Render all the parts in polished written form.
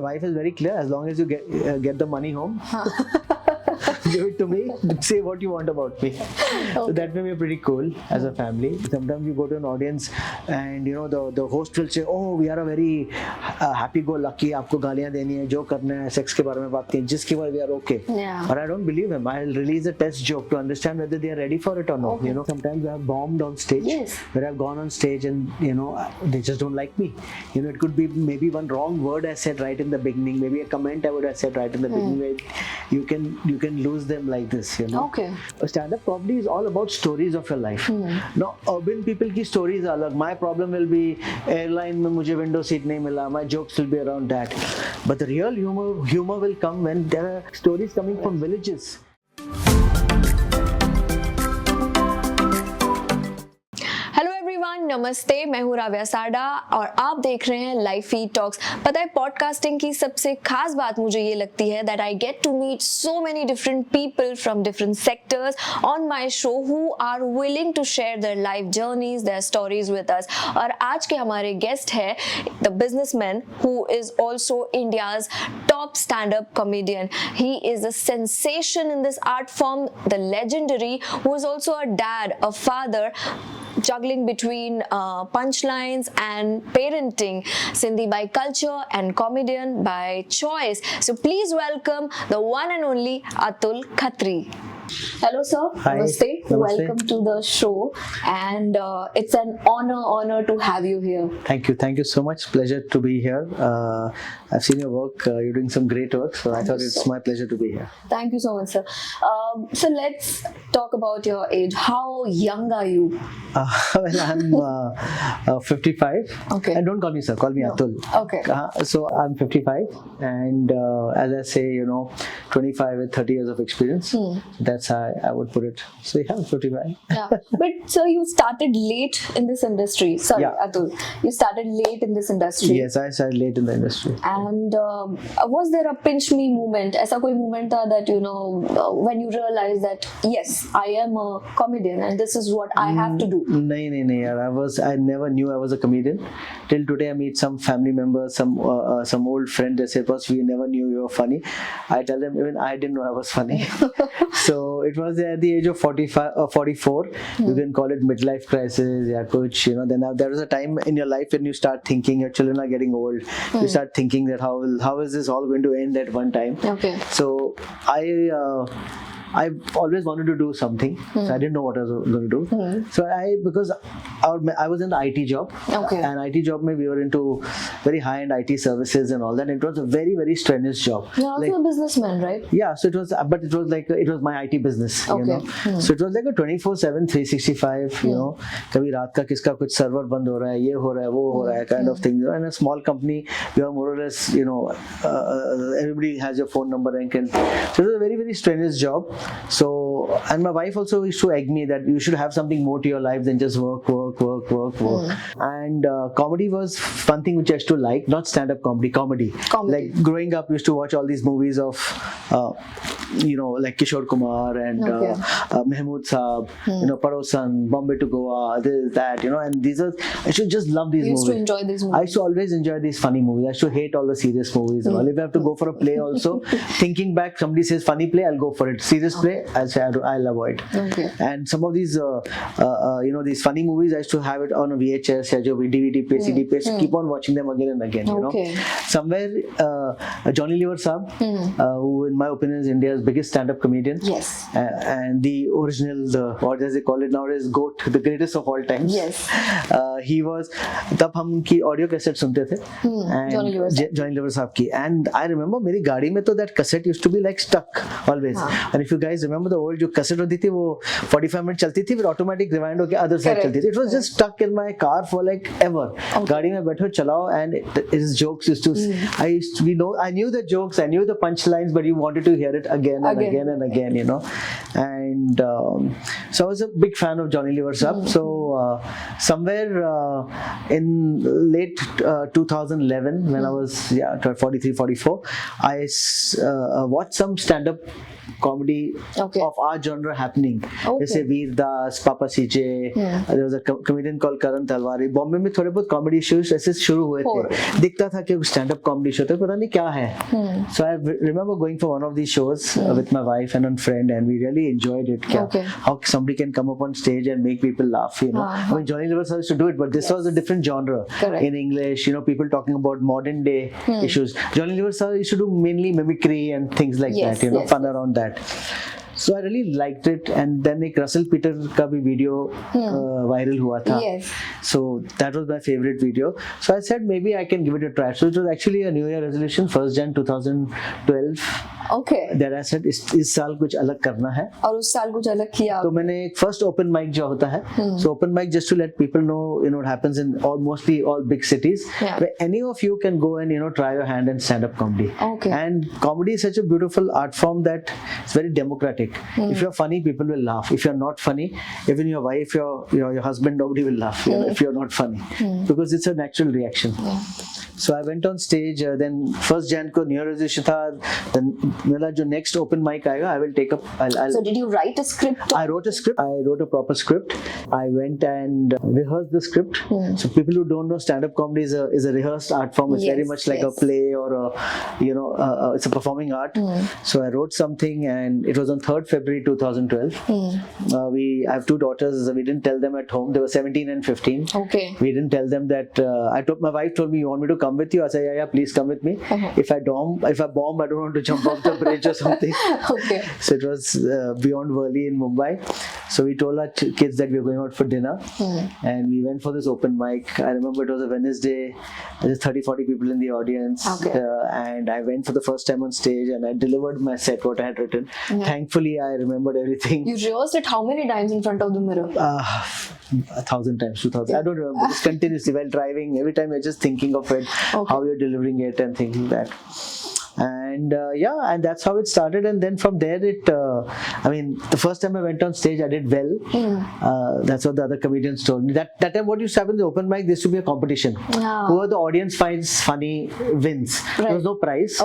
wife is very clear. As long as you get the money home, give it to me. Say what you want about me. Okay. So that way we're pretty cool as a family. Sometimes you go to an audience and the host will say, "Oh, we are a very happy-go-lucky. आपको गालियाँ देनी है, जो करना है, sex के बारे में बात करनी है, जिसके बारे में we are okay." Yeah. But I don't believe him. I'll release a test joke to understand whether they are ready for it or not. Okay. Sometimes I have bombed on stage. Yes. Where I've gone on stage and they just don't like me. It could be maybe one wrong word I said right in the beginning, maybe a comment I would have said right in the beginning. Where you can lose them like this. Okay. Stand-up comedy is all about stories of your life. Now, urban people की stories are alag. My problem will be airline में मुझे window seat नहीं मिला. My jokes will be around that. But the real humor will come when there are stories coming from villages. नमस्ते, मैं हूँ राव्या सारडा और आप देख रहे हैं Lifietalks। पता है पॉडकास्टिंग की सबसे खास बात मुझे ये लगती है that I get to meet so many different people from different sectors on my show who are willing to share their life journeys, their stories with us। और आज के हमारे गेस्ट है the businessman who is also India's top stand-up comedian। He is a sensation in this art form, the legendary, who is also a dad, a father, juggling between punchlines and parenting, Sindhi by culture and comedian by choice. So please welcome the one and only Atul Khatri. Hello sir, Hi. Namaste. Welcome to the show, and it's an honor to have you here. Thank you so much. Pleasure to be here. I've seen your work. You're doing some great work, so I thought it's my pleasure to be here. Thank you so much, sir. So let's talk about your age. How young are you? Well, I'm 55. Okay. And don't call me sir, call me Atul. Okay. So I'm 55, and as I say, 25 with 30 years of experience. That's how I would put it. So yeah, I'm 55. Yeah. But so you started late in this industry. Sorry, Yeah. Atul. You started late in this industry. Yes, I started late in the industry. And was there a pinch me moment? ऐसा कोई moment था that when you realized that yes, I am a comedian and this is what I have to do? No, I never knew I was a comedian. Till today, I meet some family members, some old friends. They say, "Boss, we never knew you were funny." I tell them, even I didn't know I was funny. So it was at the age of 45 or 44. You can call it midlife crisis, yeah, coach. Then there was a time in your life when you start thinking your children are getting old. You start thinking that how is this all going to end at one time? Okay. So I've always wanted to do something, so I didn't know what I was going to do. So because I was in the IT job, and IT job, we were into very high-end IT services and all that. It was a very, very strenuous job. You're also a businessman, right? Yeah, so it was my IT business. So it was like a 24/7, 365. कभी रात का किसका कुछ server बंद हो रहा है, ये हो रहा है, वो हो रहा है, kind of thing. And a small company, you are more or less, everybody has your phone number and can. So it was a very, very strenuous job. So, and my wife also used to egg me that you should have something more to your life than just work. And comedy was one thing which I used to like, not stand-up comedy. Like growing up, I used to watch all these movies of, like Kishore Kumar and Mahmood Saab, Parosan, Bombay to Goa, this, that, and these are, I should just love these movies. You used to enjoy these movies. I used to always enjoy these funny movies. I used to hate all the serious movies. If I have to go for a play also, thinking back, somebody says funny play, I'll go for it. Serious play, I'll say I'll avoid. Okay. And some of these, these funny movies, I used to have it on a VHS, DVD, CD, keep on watching them again and again. Somewhere, Johnny Lever Saab, who in my opinion is India's biggest stand-up comedian. Yes. And the original, what does they call it nowadays, GOAT, the greatest of all times. Yes. He was, तब हम उनकी audio cassette सुनते थे. Johnny Lever Saab की. And I remember मेरी गाड़ी में तो that cassette used to be like stuck always. And if you guys remember the old जो cassette होती थी वो 45 minutes चलती थी फिर automatic rewind होके other side चलती थी. It was just stuck in my car for like ever. गाड़ी में बैठो चलाओ and his jokes used to. I knew the jokes, I knew the punchlines, but you wanted to hear it again and again and again, And so I was a big fan of Johnny Lever Saab. So somewhere in late 2011, when I was 43, 44, I watched some stand-up comedy of our genre happening. जैसे वीर दास, पापा सीजे, there was a comedian called Karan Talwari. Bombay में थोड़े बहुत comedy shows ऐसे शुरू हुए थे. दिखता था कि स्टैंड अप कॉमेडी शो थे, पता नहीं क्या है. So I remember going for one of these shows with my wife and a friend, and we really enjoyed it. How somebody can come up on stage and make people laugh, you know. I mean, Johnny Lever used to do it, but this was a different genre. In English, you know, people talking about modern day issues. Johnny Lever used to do mainly mimicry and things like that, you know, fun around that. So I really liked it, and then एक Russell Peter का भी video viral हुआ था. So that was my favorite video. So I said maybe I can give it a try. So it was actually a New Year resolution, 1st Jan 2012. That I said इस साल कुछ अलग करना है. और उस साल कुछ अलग किया. तो मैंने एक first open mic जो होता है. So open mic just to let people know, you know, what happens in mostly all big cities, where any of you can go and, you know, try your hand in stand-up comedy. And comedy is such a beautiful art form that it's very democratic. If you're funny, people will laugh. If you're not funny, even your wife, your husband, nobody will laugh, you know, if you're not funny, because it's a natural reaction. So I went on stage. Then 1st Jan को New Year resolution था. Then मेरा जो next open mic आएगा, I will take up. So did you write a script? I wrote a script. I wrote a proper script. I went and rehearsed the script. So people who don't know, stand-up comedy is a rehearsed art form. It's very much like a play or a, you know, it's a performing art. So I wrote something, and it was on 3rd February 2012. I have 2 daughters. We didn't tell them at home. They were 17 and 15. We didn't tell them that. My wife told me, "You want me to come with you?" I said, yeah, please come with me. If I bomb, I don't want to jump off the bridge or something. So it was beyond Worli in Mumbai. So we told our kids that we were going out for dinner, and we went for this open mic. I remember it was a Wednesday. There's 30-40 people in the audience, and I went for the first time on stage, and I delivered my set, what I had written. Thankfully, I remembered everything. You rehearsed it how many times in front of the mirror? 1,000 times, 2,000. I don't remember. Just continuously while driving. Every time you're just thinking of it, how you're delivering it, and thinking that. And and that's how it started. And then from there, I mean, the first time I went on stage, I did well. That's what the other comedians told me. That time, what used to happen in the open mic, there used to be a competition. Whoever the audience finds funny wins. There was no prize,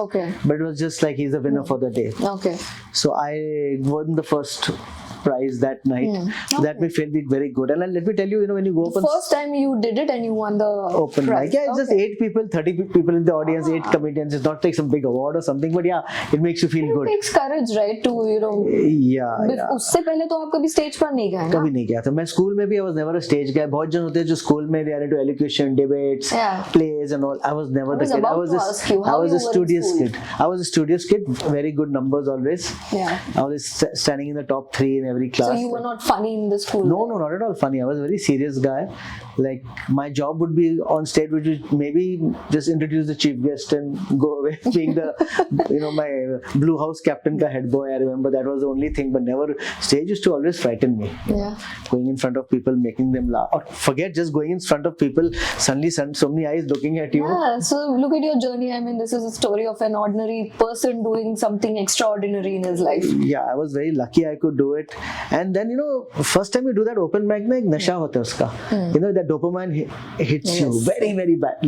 but it was just like he's the winner for the day. So I won the first prize that night. So that made feel very good. And let me tell you, you know, when you go up first time you did it and you won the open mic. Yeah, it's just 8 people, 30 people in the audience, 8 comedians. It's not like some big award or something, but yeah, it makes you feel good. It takes courage, right, to, you know. उससे पहले तो आप कभी stage पर नहीं गए ना? कभी नहीं गया था. मैं स्कूल में भी I was never a stage guy. बहुत जन होते हैं जो स्कूल में they are into elocution, debates, plays and all. I was never the kid. I was a studious kid. I was a studious kid. Very good numbers always. I was standing in the top 3 in every class. So you were not funny in the school? No, not at all funny. I was a very serious guy. Like my job would be on stage, which is maybe just introduce the chief guest and go away. Being the, you know, my Blue House captain ka head boy. I remember that was the only thing. But never, stage used to always frighten me. Going in front of people, making them laugh. Or forget just going in front of people. Suddenly, so many eyes looking at you. So look at your journey. I mean, this is a story of an ordinary person doing something extraordinary in his life. I was very lucky I could do it. And then, you know, first time you do that open mic, na ek nasha hota hai uska. You know, that dopamine hits you very, very bad.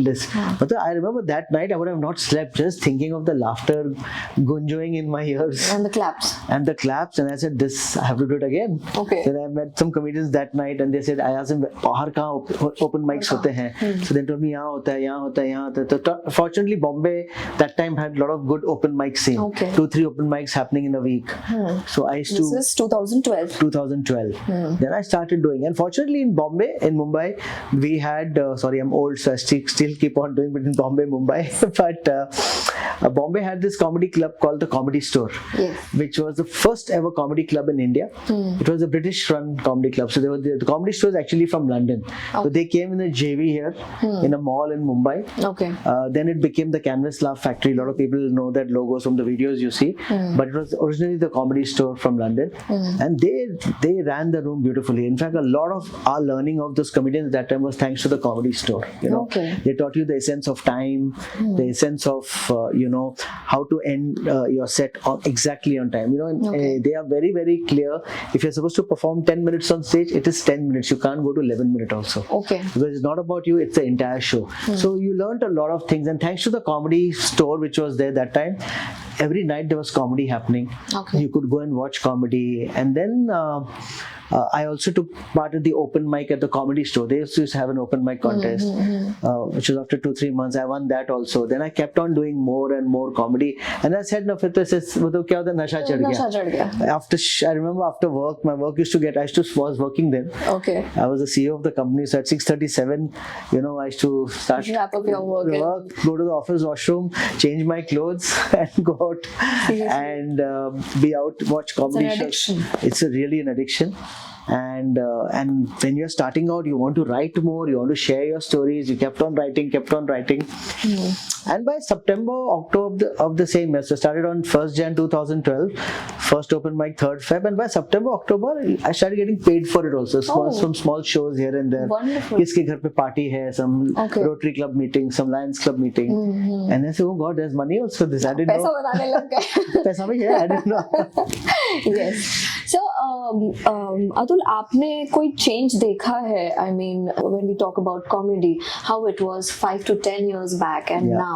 But I remember that night I would have not slept just thinking of the laughter gunjoing in my ears. And the claps. And I said, I have to do it again. Then I met some comedians that night and they said, I asked them, bahar kahan open mics hote hain? So they told me, yahan hota hai, yahan hota hai, yahan hota hai. Fortunately, Bombay that time had a lot of good open mic scene. 2-3 open mics happening in a week. So I used to... This is 2012. Then I started doing, and fortunately in Mumbai, we had sorry, I'm old, so I still keep on doing, but in Mumbai, but Bombay had this comedy club called the Comedy Store, which was the first ever comedy club in India. It was a British-run comedy club. So the Comedy Store is actually from London. So they came in a JV here in a mall in Mumbai. Then it became the Canvas Laugh Factory. A lot of people know that logos from the videos you see, but it was originally the Comedy Store from London. And and they ran the room beautifully. In fact, a lot of our learning of those comedians at that time was thanks to the comedy store. They taught you the essence of time, the essence of how to end your set exactly on time. They are very, very clear. If you're supposed to perform 10 minutes on stage, it is 10 minutes. You can't go to 11 minutes also. Because it's not about you, it's the entire show. So you learned a lot of things, and thanks to the comedy store which was there that time, every night there was comedy happening. You could go and watch comedy. And then I also took part in the open mic at the comedy store. They used to have an open mic contest, which was after 2-3 months. I won that also. Then I kept on doing more and more comedy. And I said, no, फिर तो क्या होता है, नशा चढ़ गया. I remember after work, my work used to get, was working then. I was the CEO of the company. So at 6:37, I used to start wrap up your work, go to the office washroom, change my clothes, and go out and be out, watch comedy shows. It's really an addiction. And when you're starting out, you want to write more, you want to share your stories. You kept on writing. And by September, October of the same year, so started on 1st Jan 2012, first open mic 3rd Feb, and by September, October, I started getting paid for it also. Some small shows here and there. Kiske ghar pe party hai, some Rotary Club meeting, some Lions Club meeting. And I said, oh God, there's money also this. I didn't know. Paisa bhi hai, I didn't know. Yes. So, Atul, आपने कोई change देखा है? I mean, when we talk about comedy, how it was 5 to 10 years back and now.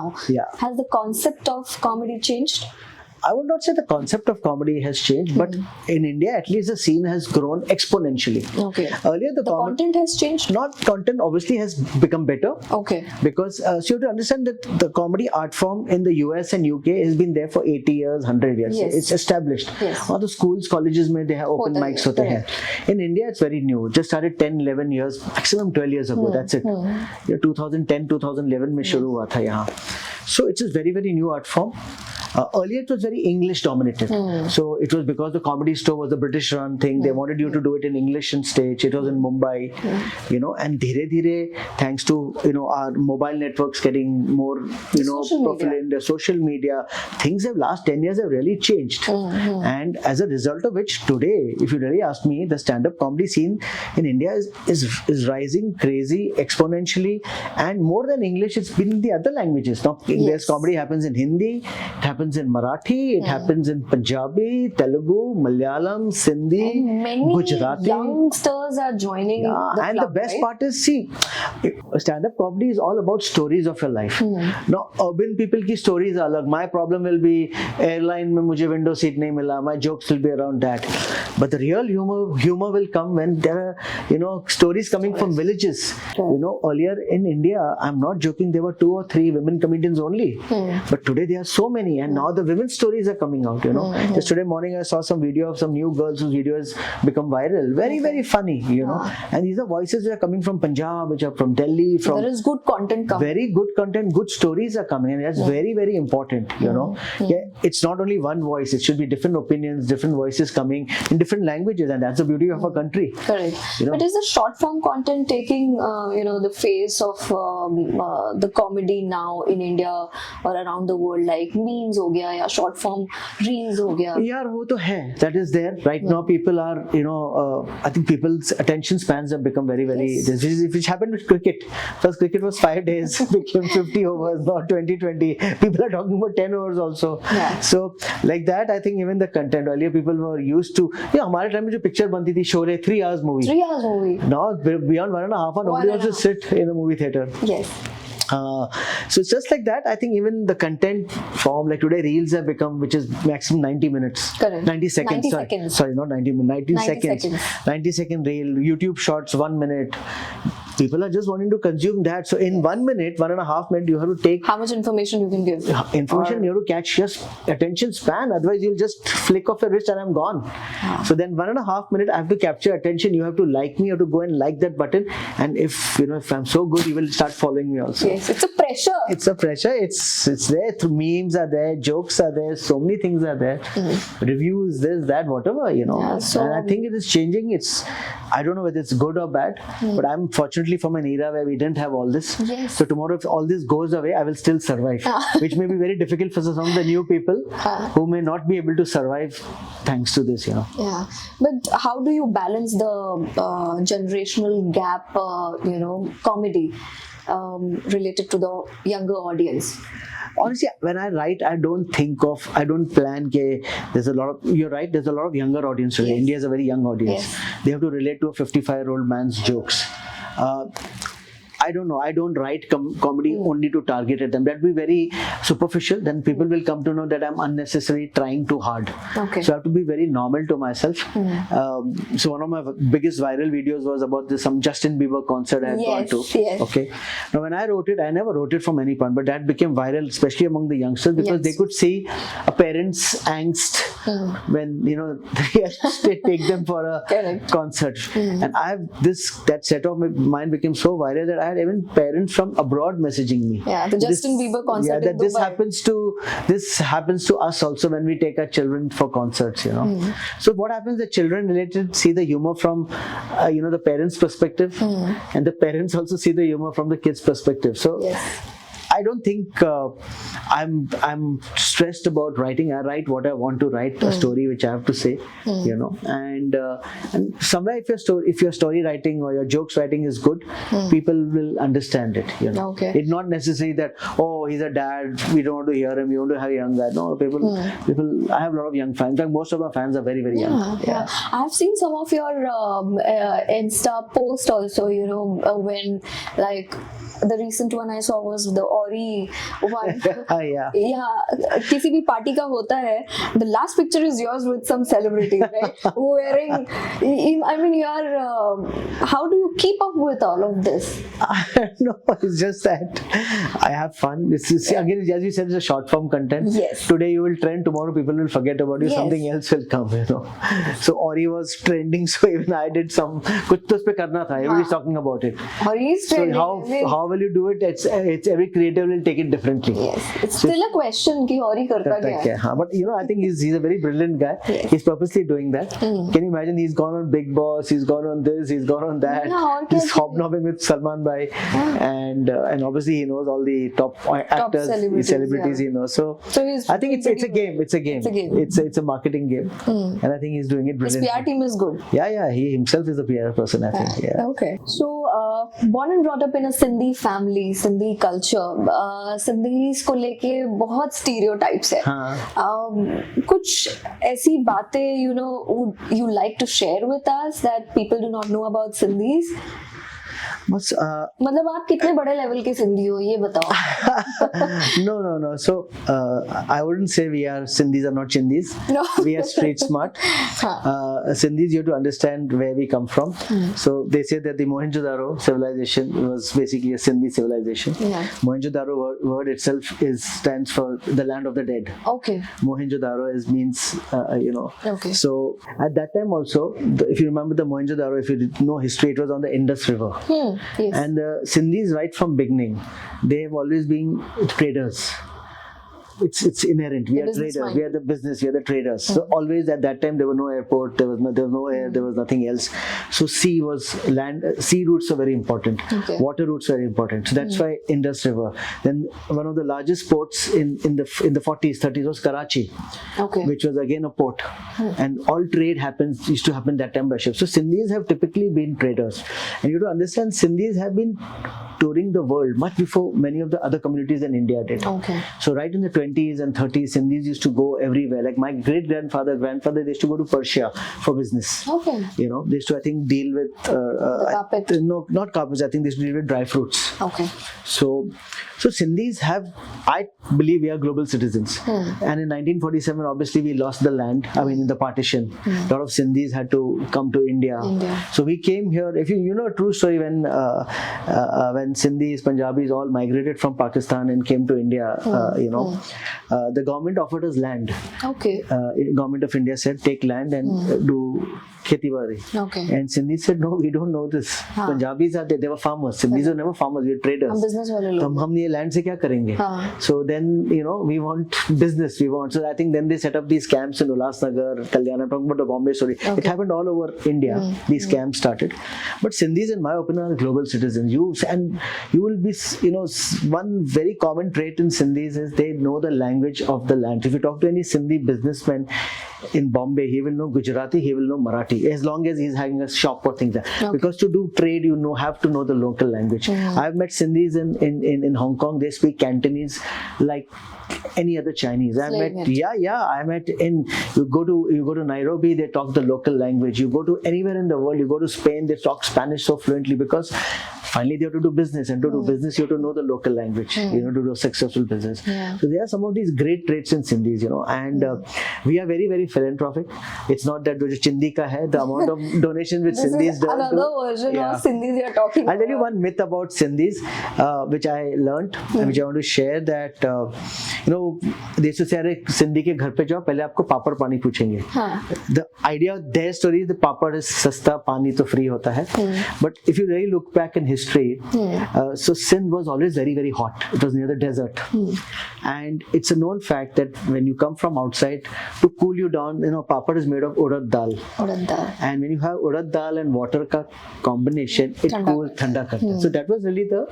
Has the concept of comedy changed? I would not say the concept of comedy has changed, but in India, at least the scene has grown exponentially. Earlier, the content has changed? Not content, obviously, has become better. Because so you have to understand that the comedy art form in the US and UK has been there for 80 years, 100 years. It's established. All the schools, colleges, they have open mics. In India, it's very new. Just started 10, 11 years, maximum 12 years ago. That's it. 2010, 2011 mein shuru hua tha yahan. So it's a very, very new art form. Earlier it was very English dominated. So it was because the comedy store was a British run thing. They wanted you to do it in English on stage. It was in Mumbai, and dheere dheere, thanks to our mobile networks getting more prevalent, the social media, things have last 10 years have really changed. And as a result of which, today, if you really ask me, the stand-up comedy scene in India is rising crazy, exponentially, and more than English, it's been in the other languages. Now, there's comedy happens in Hindi, it happens in Marathi, it happens in Punjabi, Telugu, Malayalam, Sindhi, Gujarati. Youngsters are joining the and club, the best right? part is, see, stand-up comedy is all about stories of your life. Now, urban people ki stories are alag. My problem will be airline mein mujhe window seat nahi mila. My jokes will be around that. But the real humor will come when there are stories coming from villages. Earlier in India, I'm not joking, there were 2 or 3 women comedians only. But today there are so many, and now the women's stories are coming out. Just today morning I saw some video of some new girls whose videos become viral. Very, very funny. And these are voices which are coming from Punjab, which are from Delhi. There is good content coming. Very good content, good stories are coming, and that's very, very important. It's not only one voice. It should be different opinions, different voices coming in different languages, and that's the beauty of our country. Correct. But is the short form content taking the face of the comedy now in India or around the world, like memes ho gaya ya short form reels ho gaya? Yeah, wo to hai. That is there right now. People are I think people's attention spans have become very, very which happened with cricket. First cricket was 5 days, became 50 overs, now 2020. People are talking about 10 overs also. So like that, I think even the content, earlier people were used to, हमारे time में जो picture बनती थी, Sholay 3 hours movie. 3 hours movie. Now beyond 1.5 hours, nobody wants to sit in a movie theater. So it's just like that. I think even the content form, like today reels have become, which is maximum 90 minutes. Correct. 90 seconds. 90 seconds. Sorry, not 90 minutes, 90 seconds. 90-second reel, YouTube shorts, 1 minute. People are just wanting to consume that. So in 1 minute, 1.5 minutes, you have to take how much information you can give. Information you have to catch your attention span. Otherwise, you'll just flick off your wrist and I'm gone. So then 1.5 minutes, I have to capture attention. You have to like me. You have to go and like that button. And if I'm so good, you will start following me also. Yes, it's a pressure. It's a pressure. It's there. Memes are there. Jokes are there. So many things are there. Reviews, this, that, whatever. And I think it is changing. I don't know whether it's good or bad, but I'm fortunate unfortunately from an era where we didn't have all this. Yes. So tomorrow if all this goes away, I will still survive, which may be very difficult for some of the new people who may not be able to survive thanks to this, you know. Yeah, but how do you balance the generational gap, comedy related to the younger audience? Honestly, when I write, I don't plan there's a lot of, you're right, there's a lot of younger audience today. Yes. India is a very young audience. Yes. They have to relate to a 55-year-old man's jokes. I don't know. I don't write comedy only to target at them. That would be very superficial. Then people will come to know that I'm unnecessarily trying too hard. Okay. So I have to be very normal to myself. So one of my biggest viral videos was about some Justin Bieber concert I had gone to. Yes. Okay. Now when I wrote it, I never wrote it from any point, but that became viral, especially among the youngsters, because they could see a parent's angst when they take them for a concert. And that set of mine became so viral that I had even parents from abroad messaging me. Yeah, the Justin Bieber concert. Yeah, that this happens to us also when we take our children for concerts. You know. So what happens? The children related see the humor from the parents' perspective, and the parents also see the humor from the kids' perspective. So. Yes. I don't think I'm stressed about writing. I write what I want to write, a story which I have to say, and somewhere if your story writing or your jokes writing is good, people will understand it. Okay. It's not necessary that he's a dad, we don't want to hear him, we want to have a young guy. No, people. I have a lot of young fans. In fact, most of my fans are very, very young. Yeah. I've seen some of your Insta post also. When the recent one I saw was the Ori one. Yeah. किसी भी party का होता है. The last picture is yours with some celebrity, right? Wearing. I mean, how do you keep up with all of this? No, it's just that I have fun. Again, as you said, it's a short form content. Yes. Today you will trend, tomorrow people will forget about you. Yes. Something else will come. So Ori was trending, so even I did some. कुछ तो उस पे करना था. Everybody's talking about it. Ori is trending. So how will you do it? It's every creator will take it differently. Yes, it's still a question कि Ori करता क्या है. But I think he's a very brilliant guy. Yes. He's purposely doing that. Can you imagine? He's gone on Big Boss. He's gone on this. He's gone on that. He's hobnobbing with Salman Bhai, and obviously he knows all the top actors, celebrities. He knows. So I think it's a game. It's a game. It's a marketing game, and I think he's doing it brilliantly. His PR team is good. Yeah. He himself is a PR person. I think. Yeah. Okay. So born and brought up in a Sindhi family, Sindhi culture. Sindhis को लेके बहुत stereotypes है. कुछ ऐसी बातें you like to share with us that people do not know about Sindhis? मतलब आप कितने बड़े लेवल के सिंधी हो ये बताओ. No. So I wouldn't say Sindhis are not Chindis. No. We are street smart. Sindhis, you have to understand where we come from. So they say that the Mohenjo-daro civilization was basically a Sindhi civilization. Yeah. Mohenjo-daro word itself stands for the land of the dead. Okay. Mohenjo-daro means Okay. So at that time also, if you remember the Mohenjo-daro, if you know history, it was on the Indus River. Yes. And the Sindhis, right from beginning, they have always been traders. It's inherent. We are traders. Mind. We are the business. We are the traders. So always at that time there was no airport. There was no air. There was nothing else. So sea was land. Sea routes are very important. Okay. Water routes are important. So that's why Indus River. Then one of the largest ports in the 40s, 30s was Karachi, which was again a port. And all trade used to happen that time by ship. So Sindhis have typically been traders. And you have to understand, Sindhis have been touring the world much before many of the other communities in India did. Okay. So right in the 20s and 30s, Sindhis used to go everywhere. Like my grandfather, they used to go to Persia for business. Okay. They used to, I think, deal with carpet. No, not carpets. I think they used to deal with dry fruits. Okay. So Sindhis I believe we are global citizens. And in 1947, obviously we lost the land. I mean, in the partition, a lot of Sindhis had to come to India. So we came here. If you know a true story, when Sindhis, Punjabis all migrated from Pakistan and came to India, the government offered us land. Okay. Government of India said, take land and do खेती बाड़ी. Okay. And Sindhi said, no, we don't know this. Punjabis are they were farmers. Sindhis were never farmers. We were traders. हम business वाले तो लोग. हम ये land से क्या करेंगे? So then we want business. We want. So I think then they set up these camps in Ulhasnagar, Kalyan. I'm talking about the Bombay story. Okay. It happened all over India. These camps started. But Sindhis, in my opinion, are global citizens. You will be, one very common trait in Sindhis is they know the language of the land. If you talk to any Sindhi businessman in Bombay, he will know Gujarati, he will know Marathi, as long as he's having a shop or things like that. Okay. Because to do trade, have to know the local language. I've met Sindhis in Hong Kong. They speak Cantonese like any other Chinese. I met you go to Nairobi, they talk the local language. You go to anywhere in the world, you go to Spain, they talk Spanish so fluently because finally they have to do business, and to do business you have to know the local language, to do successful business. So there are some of these great traits in Sindhis, and we are very, very philanthropic. It's not that jo Chindi ka hai, the amount of donation which Sindhis do. Another version of Sindhis you're talking I'll tell you one myth about Sindhis, which I learned and which I want to share, that देशों से अरे सिंधी के घर पे जाओ, पहले आपको पापड़ पानी पूछेंगे. The idea of their story is the papad is सस्ता, पानी तो free होता है. But if you really look back in history, so Sindh was always very, very hot. It was near the desert, and it's a known fact that when you come from outside, to cool you down, papad is made of urad dal. And when you have urad dal and water ka combination, it cools, thanda karta hai. So that was really the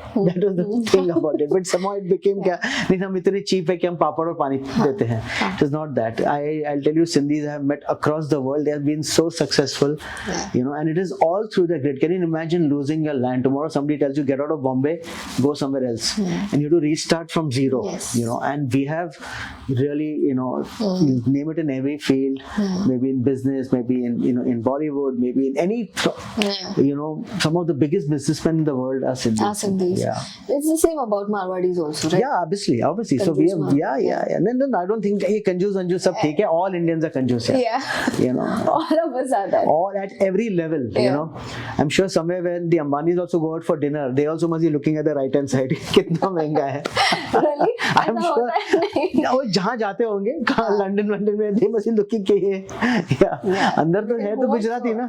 thing about it. But somehow it became nahi hum itne cheap hai ki hum papad aur pani dete hain. It is not that. I'll tell you, Sindhis I have met across the world. They have been so successful, and it is all through the grit. Can you imagine losing your land? Tomorrow somebody tells you get out of Bombay, go somewhere else, and you have to restart from zero. And we have really, name it in every field, maybe in business, maybe in Bollywood, maybe in any, some of the biggest businessmen in the world are Sindhis. Yeah. It's the same about Marwadis also, right? Yeah, obviously. So we have, and then I don't think ye kanjoos sab theek hai. All Indians are kanjoos. All of us are that. All at every level, I'm sure somewhere when the Ambanis also go out for dinner, they also must be looking at the right hand side. कितना महंगा है? Really? I'm sure. वो जहाँ जाते होंगे, London में they must be looking के ये, अंदर तो है तो गुजराती ना.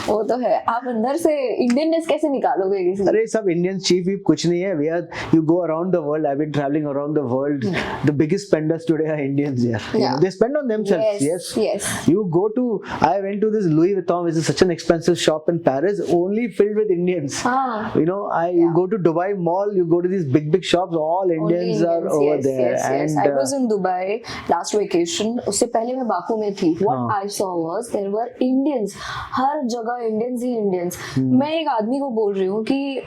वो तो है. आप अंदर से इंडियननेस कैसे निकालोगे किसी? अरे सब Indians cheap कुछ नहीं है. You go around the world. I've been traveling around the world. The biggest spenders today are Indians here. They spend on themselves. Yes. You go to. I went to this Louis Vuitton, which is such an expensive shop in Paris, only filled with Indians. You go to Dubai Mall. You go to these big shops. All Indians are over there. Yes. I was in Dubai last vacation. उससे पहले मैं Baku में थी. What I saw was there were Indians. हर जगह Indians ही Indians. मैं एक आदमी को बोल रही हूँ कि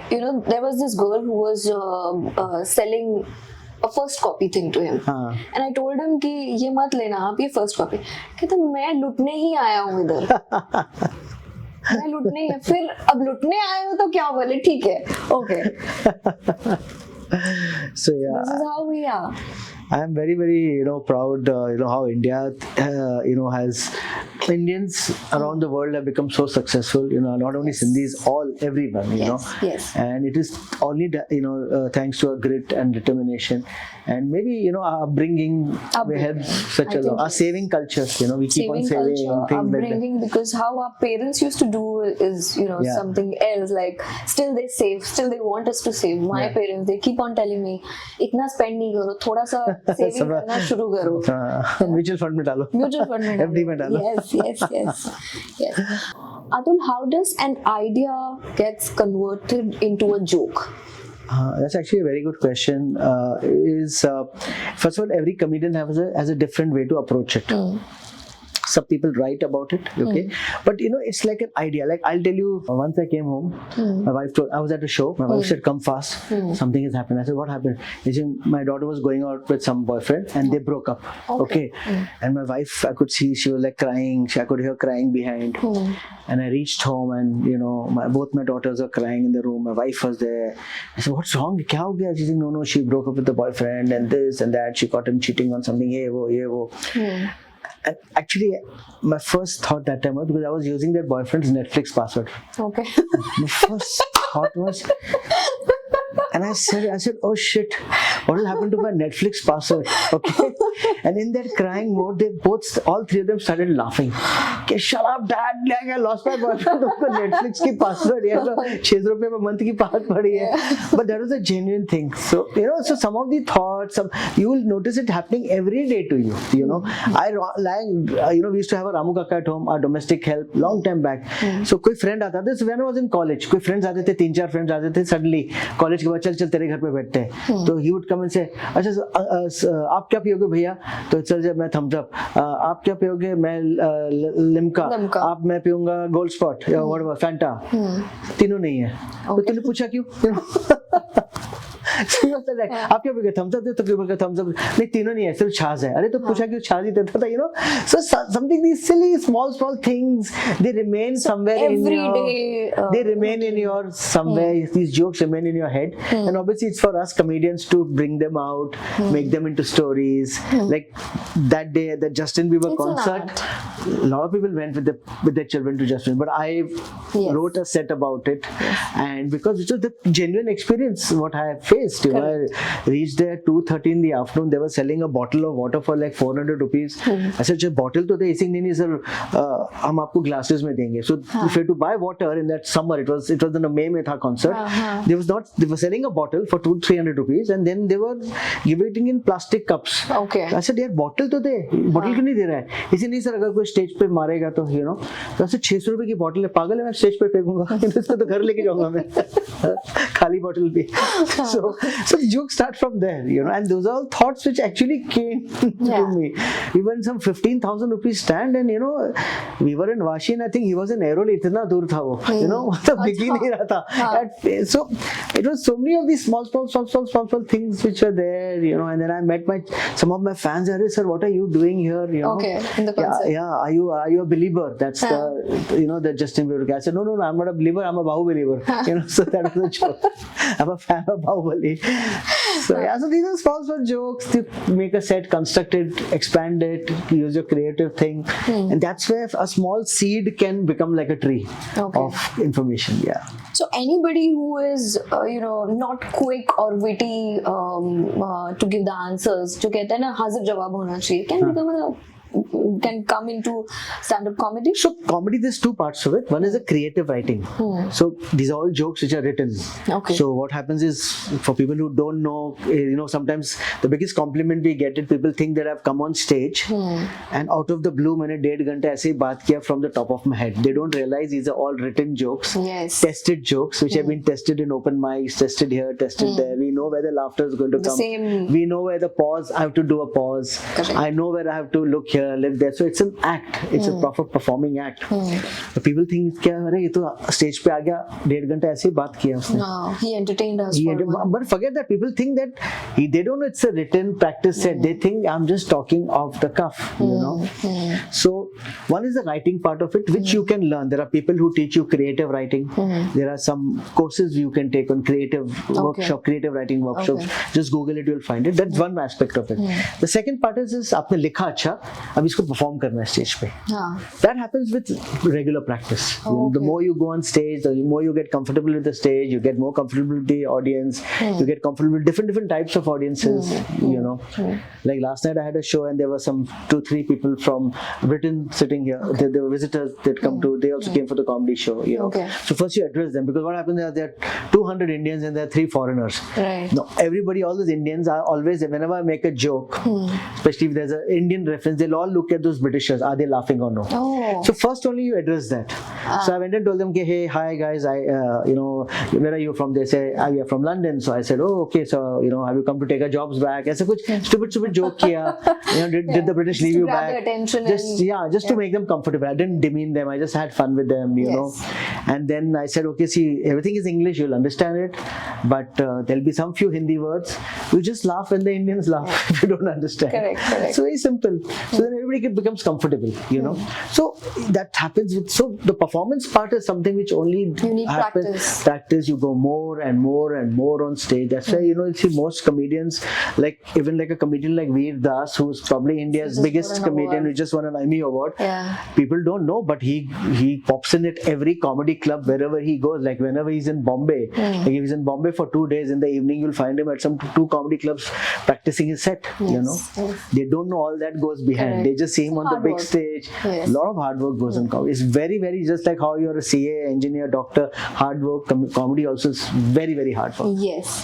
there was this girl who was selling a first copy thing to him, and I told him कि ये मत लेना आप, ये first copy. कहता मैं लुटने ही आया हूँ इधर. मैं लुटने, फिर अब लुटने आए हो तो क्या बोले, ठीक है, okay. So yeah, this is how we are. I am very, very proud how India has Indians around the world have become so successful, not only Sindhis, everyone, Yes. And it is only thanks to our grit and determination, and maybe our upbringing we had such a saving culture, we keep on saving culture, things upbringing, like that. because how our parents used to do is something else, like still they save, still they want us to save. My parents, they keep on telling me इतना spend नहीं करो, थोड़ा सा saving करना शुरू करो, mutual fund में डालो, FD में डालो. Yes. Atul, how does an idea gets converted into a joke? That's actually a very good question. First of all, every comedian has a different way to approach it. Some people write about it, okay? But it's like an idea. Like I'll tell you, once I came home, my wife told, I was at a show, my wife said, come fast, something has happened. I said, what happened? She said, my daughter was going out with some boyfriend and they broke up, okay? And my wife, I could see, she was like crying, I could hear crying behind. And I reached home and, both my daughters were crying in the room, my wife was there. I said, what's wrong? Kya ho gaya? She said, no, she broke up with the boyfriend and this and that, she caught him cheating on something, ye wo. And actually, my first thought that time was because I was using that boyfriend's Netflix password. Okay. My first thought was, and And I said, oh shit, what will happen to my Netflix password? Okay. And in that crying mode, all three of them started laughing. Okay, shut up, dad. Like, I lost my boyfriend. Netflix की password है, तो 6 रुपए per month की बात पड़ी है. But that was a genuine thing. So so some of the thoughts, you will notice it happening every day to you. We used to have a Ramu Kaka at home, our domestic help, long time back. So कोई friend आता था. So when I was in college, कोई friends आते थे, 3-4 friends आते थे. Suddenly college के बाद चल तेरे घर पे बैठते हैं. तो he would come and say, अच्छा आप क्या पियोगे भैया? तो चल जब मैं thumbs up. आप क्या पियोगे? मैं लिम्का. आप मैं पीऊंगा गोल्ड स्पॉट या whatever, फैंटा. तीनों नहीं है. तो तूने पूछा क्यों? आप क्या बोल थम्स अप दे तो क्यों थम्स अप नहीं तीनों नहीं है सिर्फ छाछ है. अरे तो पूछा क्यों छाछ ही देता था. So something, these silly small things, they remain somewhere in your they remain in your somewhere. These jokes remain in your head, and obviously it's for us comedians to bring them out, make them into stories. Like that day at the Justin Bieber concert, a lot of people went with their children to Justin, but I wrote a set about it, and because it was the genuine experience what I faced. I reached there 2:30 in the afternoon. They were selling a bottle of water for like 400 rupees. I said, bottle तो दे इसी नहीं sir, हम आपको glasses में देंगे. So if you had to buy water in that summer, it was in the May में था concert. They were selling a bottle for 200-300 rupees, and then they were giving it in plastic cups. Okay. I said, यार bottle तो दे, bottle क्यों नहीं दे रहा है? इसी नहीं सर, अगर कोई stage पे मारेगा तो तो ऐसे 600 रुपए की bottle है, पागल है, मैं stage पे फेंकूंगा. इसको तो घर लेके जाऊंगा मैं. खाली bottle भी. So the jokes start from there, and those are all thoughts which actually came to me. We were in some 15,000 rupees stand, and we were in Vashi, and I think he was in Airoli. इतना दूर था वो, मतलब दिख ही नहीं रहा था. So it was so many of these small things which were there, and then I met some of my fans. Sir, what are you doing here? Okay, in the concert. Yeah. Are you a believer? That's the Justin Bieber guy. I said, no, I'm not a believer. I'm a Bahu believer. So that was the joke. I'm a fan of Bahubali. So these are small jokes to make a set, construct it, expand it, use your creative thing, and that's where a small seed can become like a tree of information. Yeah. So anybody who is not quick or witty to give the answers, जो कहते हैं ना हाजिर जवाब होना चाहिए, can come into stand-up comedy? So comedy, there's two parts of it. One is a creative writing. So these are all jokes which are written. Okay. So what happens is, for people who don't know, sometimes the biggest compliment we get is people think that I've come on stage and out of the blue मैंने 1.5 घंटे ऐसे ही बात किया from the top of my head. They don't realize these are all written jokes, tested jokes which have been tested in open mics, tested here, tested there. We know where the laughter is going to come. We know where the pause, I have to do a pause. Correct. I know where I have to look here, look there. So it's an act. It's a proper performing act. But people think क्या अरे ये तो stage पे आ गया 1.5 घंटे ऐसे ही बात किया उसने. No, he entertained us. But forget that. People think that they don't know it's a written practice set. They think I'm just talking off the cuff. So one is the writing part of it, which you can learn. There are people who teach you creative writing. There are some courses you can take on creative writing workshops. Just Google it, you'll find it. That's one aspect of it. The second part is आपने लिखा अच्छा, अब इसको perform करना है stage पे. That happens with regular practice. The more you go on stage, the more you get comfortable with the stage, you get more comfortable with the audience, you get comfortable with different types of audiences. Like last night I had a show and there were some 2-3 people from Britain sitting here. They were visitors that come to. They also came for the comedy show. So first you address them, because what happens is there are 200 Indians and there are 3 foreigners. Right. Now everybody, all those Indians are always, whenever I make a joke, especially if there's an Indian reference, they'll all look at those Britishers. Are they laughing or no? So first only you address that. So I went and told them, hey, hi guys, where are you from? They say, we are from London. So I said, oh, okay. So have you come to take our jobs back? ऐसा कुछ stupid joke किया. Did the British leave you back? Just to make them comfortable. I didn't demean them. I just had fun with them, you know. And then I said, okay, see, everything is English. You'll understand it, but there'll be some few Hindi words. You just laugh when the Indians laugh if you don't understand. Correct. So very simple. So then everybody becomes comfortable, you know. So that happens with. So the performance part is something which only you need happens. Practice. You go more and more and more on stage. That's why you see most comedians, like even like a comedian like Veer Das, who's probably India's biggest comedian, who just won an Emmy Award. about. Yeah. People don't know, but he pops in at every comedy club wherever he goes. Like whenever he's in Bombay, like if he's in Bombay for 2 days, in the evening you'll find him at some 2 comedy clubs practicing his set. You know, they don't know all that goes behind. Correct. They just see him on the big stage. A lot of hard work goes on comedy. It's very, very just like how you're a CA, engineer, doctor. Hard work. Comedy also is very, very hard work. Yes.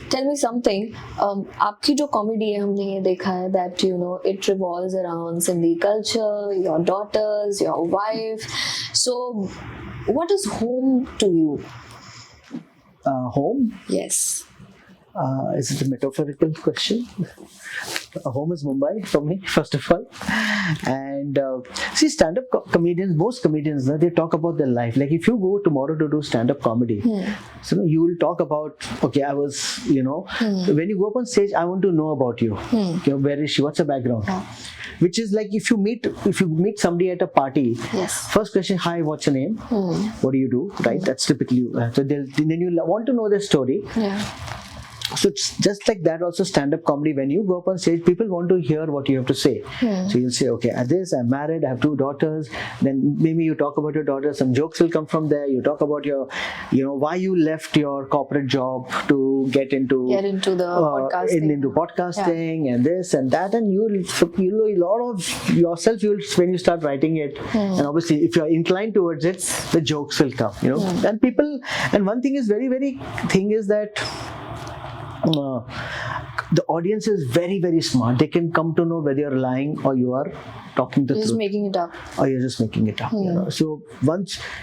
Tell me something. आपकी जो comedy है हमने ये देखा है that you know it revolves around Sindhi culture, your daughters, your wife. So, what is home to you? Home? Yes. Is it a metaphorical question? Home is Mumbai for me, first of all. And see, stand-up comedians, most comedians, they talk about their life. Like if you go tomorrow to do stand-up comedy, so you will talk about, okay, I was, you know, when you go up on stage, I want to know about you. Okay, where is she? What's her background? Which is like if you meet somebody at a party, first question, hi, what's your name? What do you do? Right? That's typically so then you want to know their story. So it's just like that also stand-up comedy. When you go up on stage, people want to hear what you have to say. So you'll say, okay, I'm married, I have 2 daughters. Then maybe you talk about your daughters. Some jokes will come from there. You talk about your, you know, why you left your corporate job to get into the podcasting. into podcasting and this and that. And you'll know a lot of yourself. When you start writing it, and obviously if you're inclined towards it, the jokes will come. You know, and one thing is very, very thing is that. The audience is very, very smart. They can come to know whether you're lying or you are talking the truth. Just making it up. Or you're just making it up. You know? So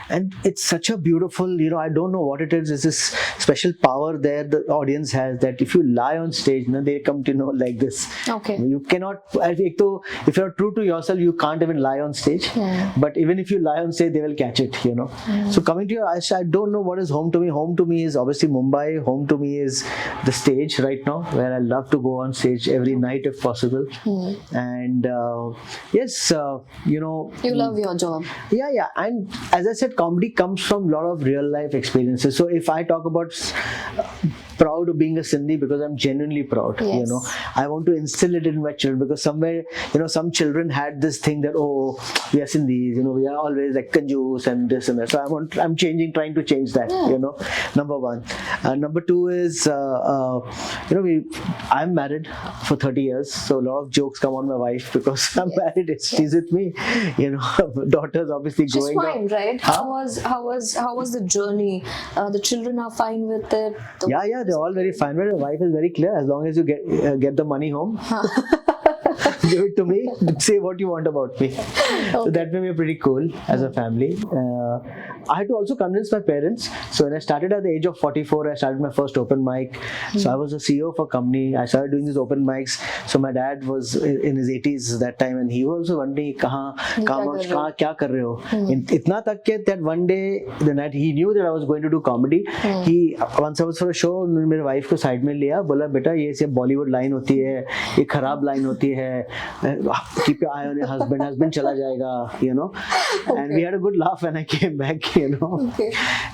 and it's such a beautiful, you know, I don't know what it is. It's this special power there the audience has that if you lie on stage, they come to know like this. Okay. You cannot, if you're true to yourself, you can't even lie on stage. But even if you lie on stage, they will catch it, you know. So coming to I don't know what is home to me. Home to me is obviously Mumbai. Home to me is the stage right now, where I love to go on stage every night if possible. And yes, you know. You love your job. Yeah. And as I said, comedy comes from a lot of real life experiences. So if I talk about proud of being a Sindhi, because I'm genuinely proud, you know, I want to instill it in my children, because somewhere, you know, some children had this thing that, oh, we are Sindhis, you know, we are always like kanjoos and this and that. So I'm trying to change that, you know, number one. Number two is, you know, I'm married for 30 years, so a lot of jokes come on my wife because I'm married. She's with me, you know. Daughters obviously She's growing fine, up. right? How was the journey? The children are fine with it. Yeah, they're all very fine. But the wife is very clear. As long as you get the money home, give it to me. Say what you want about me. So that made me pretty cool as a family. I had to also convince my parents. So when I started at the age of 44, I started my first open mic. So I was a CEO of a company. I started doing these open mics. So my dad was in his 80s that time, and he was also wondering, kya kar rahe ho? Itna tak ke that one day, the night he knew that I was going to do comedy. Once I was for a show, मेरे wife को side में लिया, बोला बेटा ये सब Bollywood line होती है, ये खराब लाइन होती है, keep your eye on your husband चला जाएगा, you know. And we had a good laugh when I came back, you know.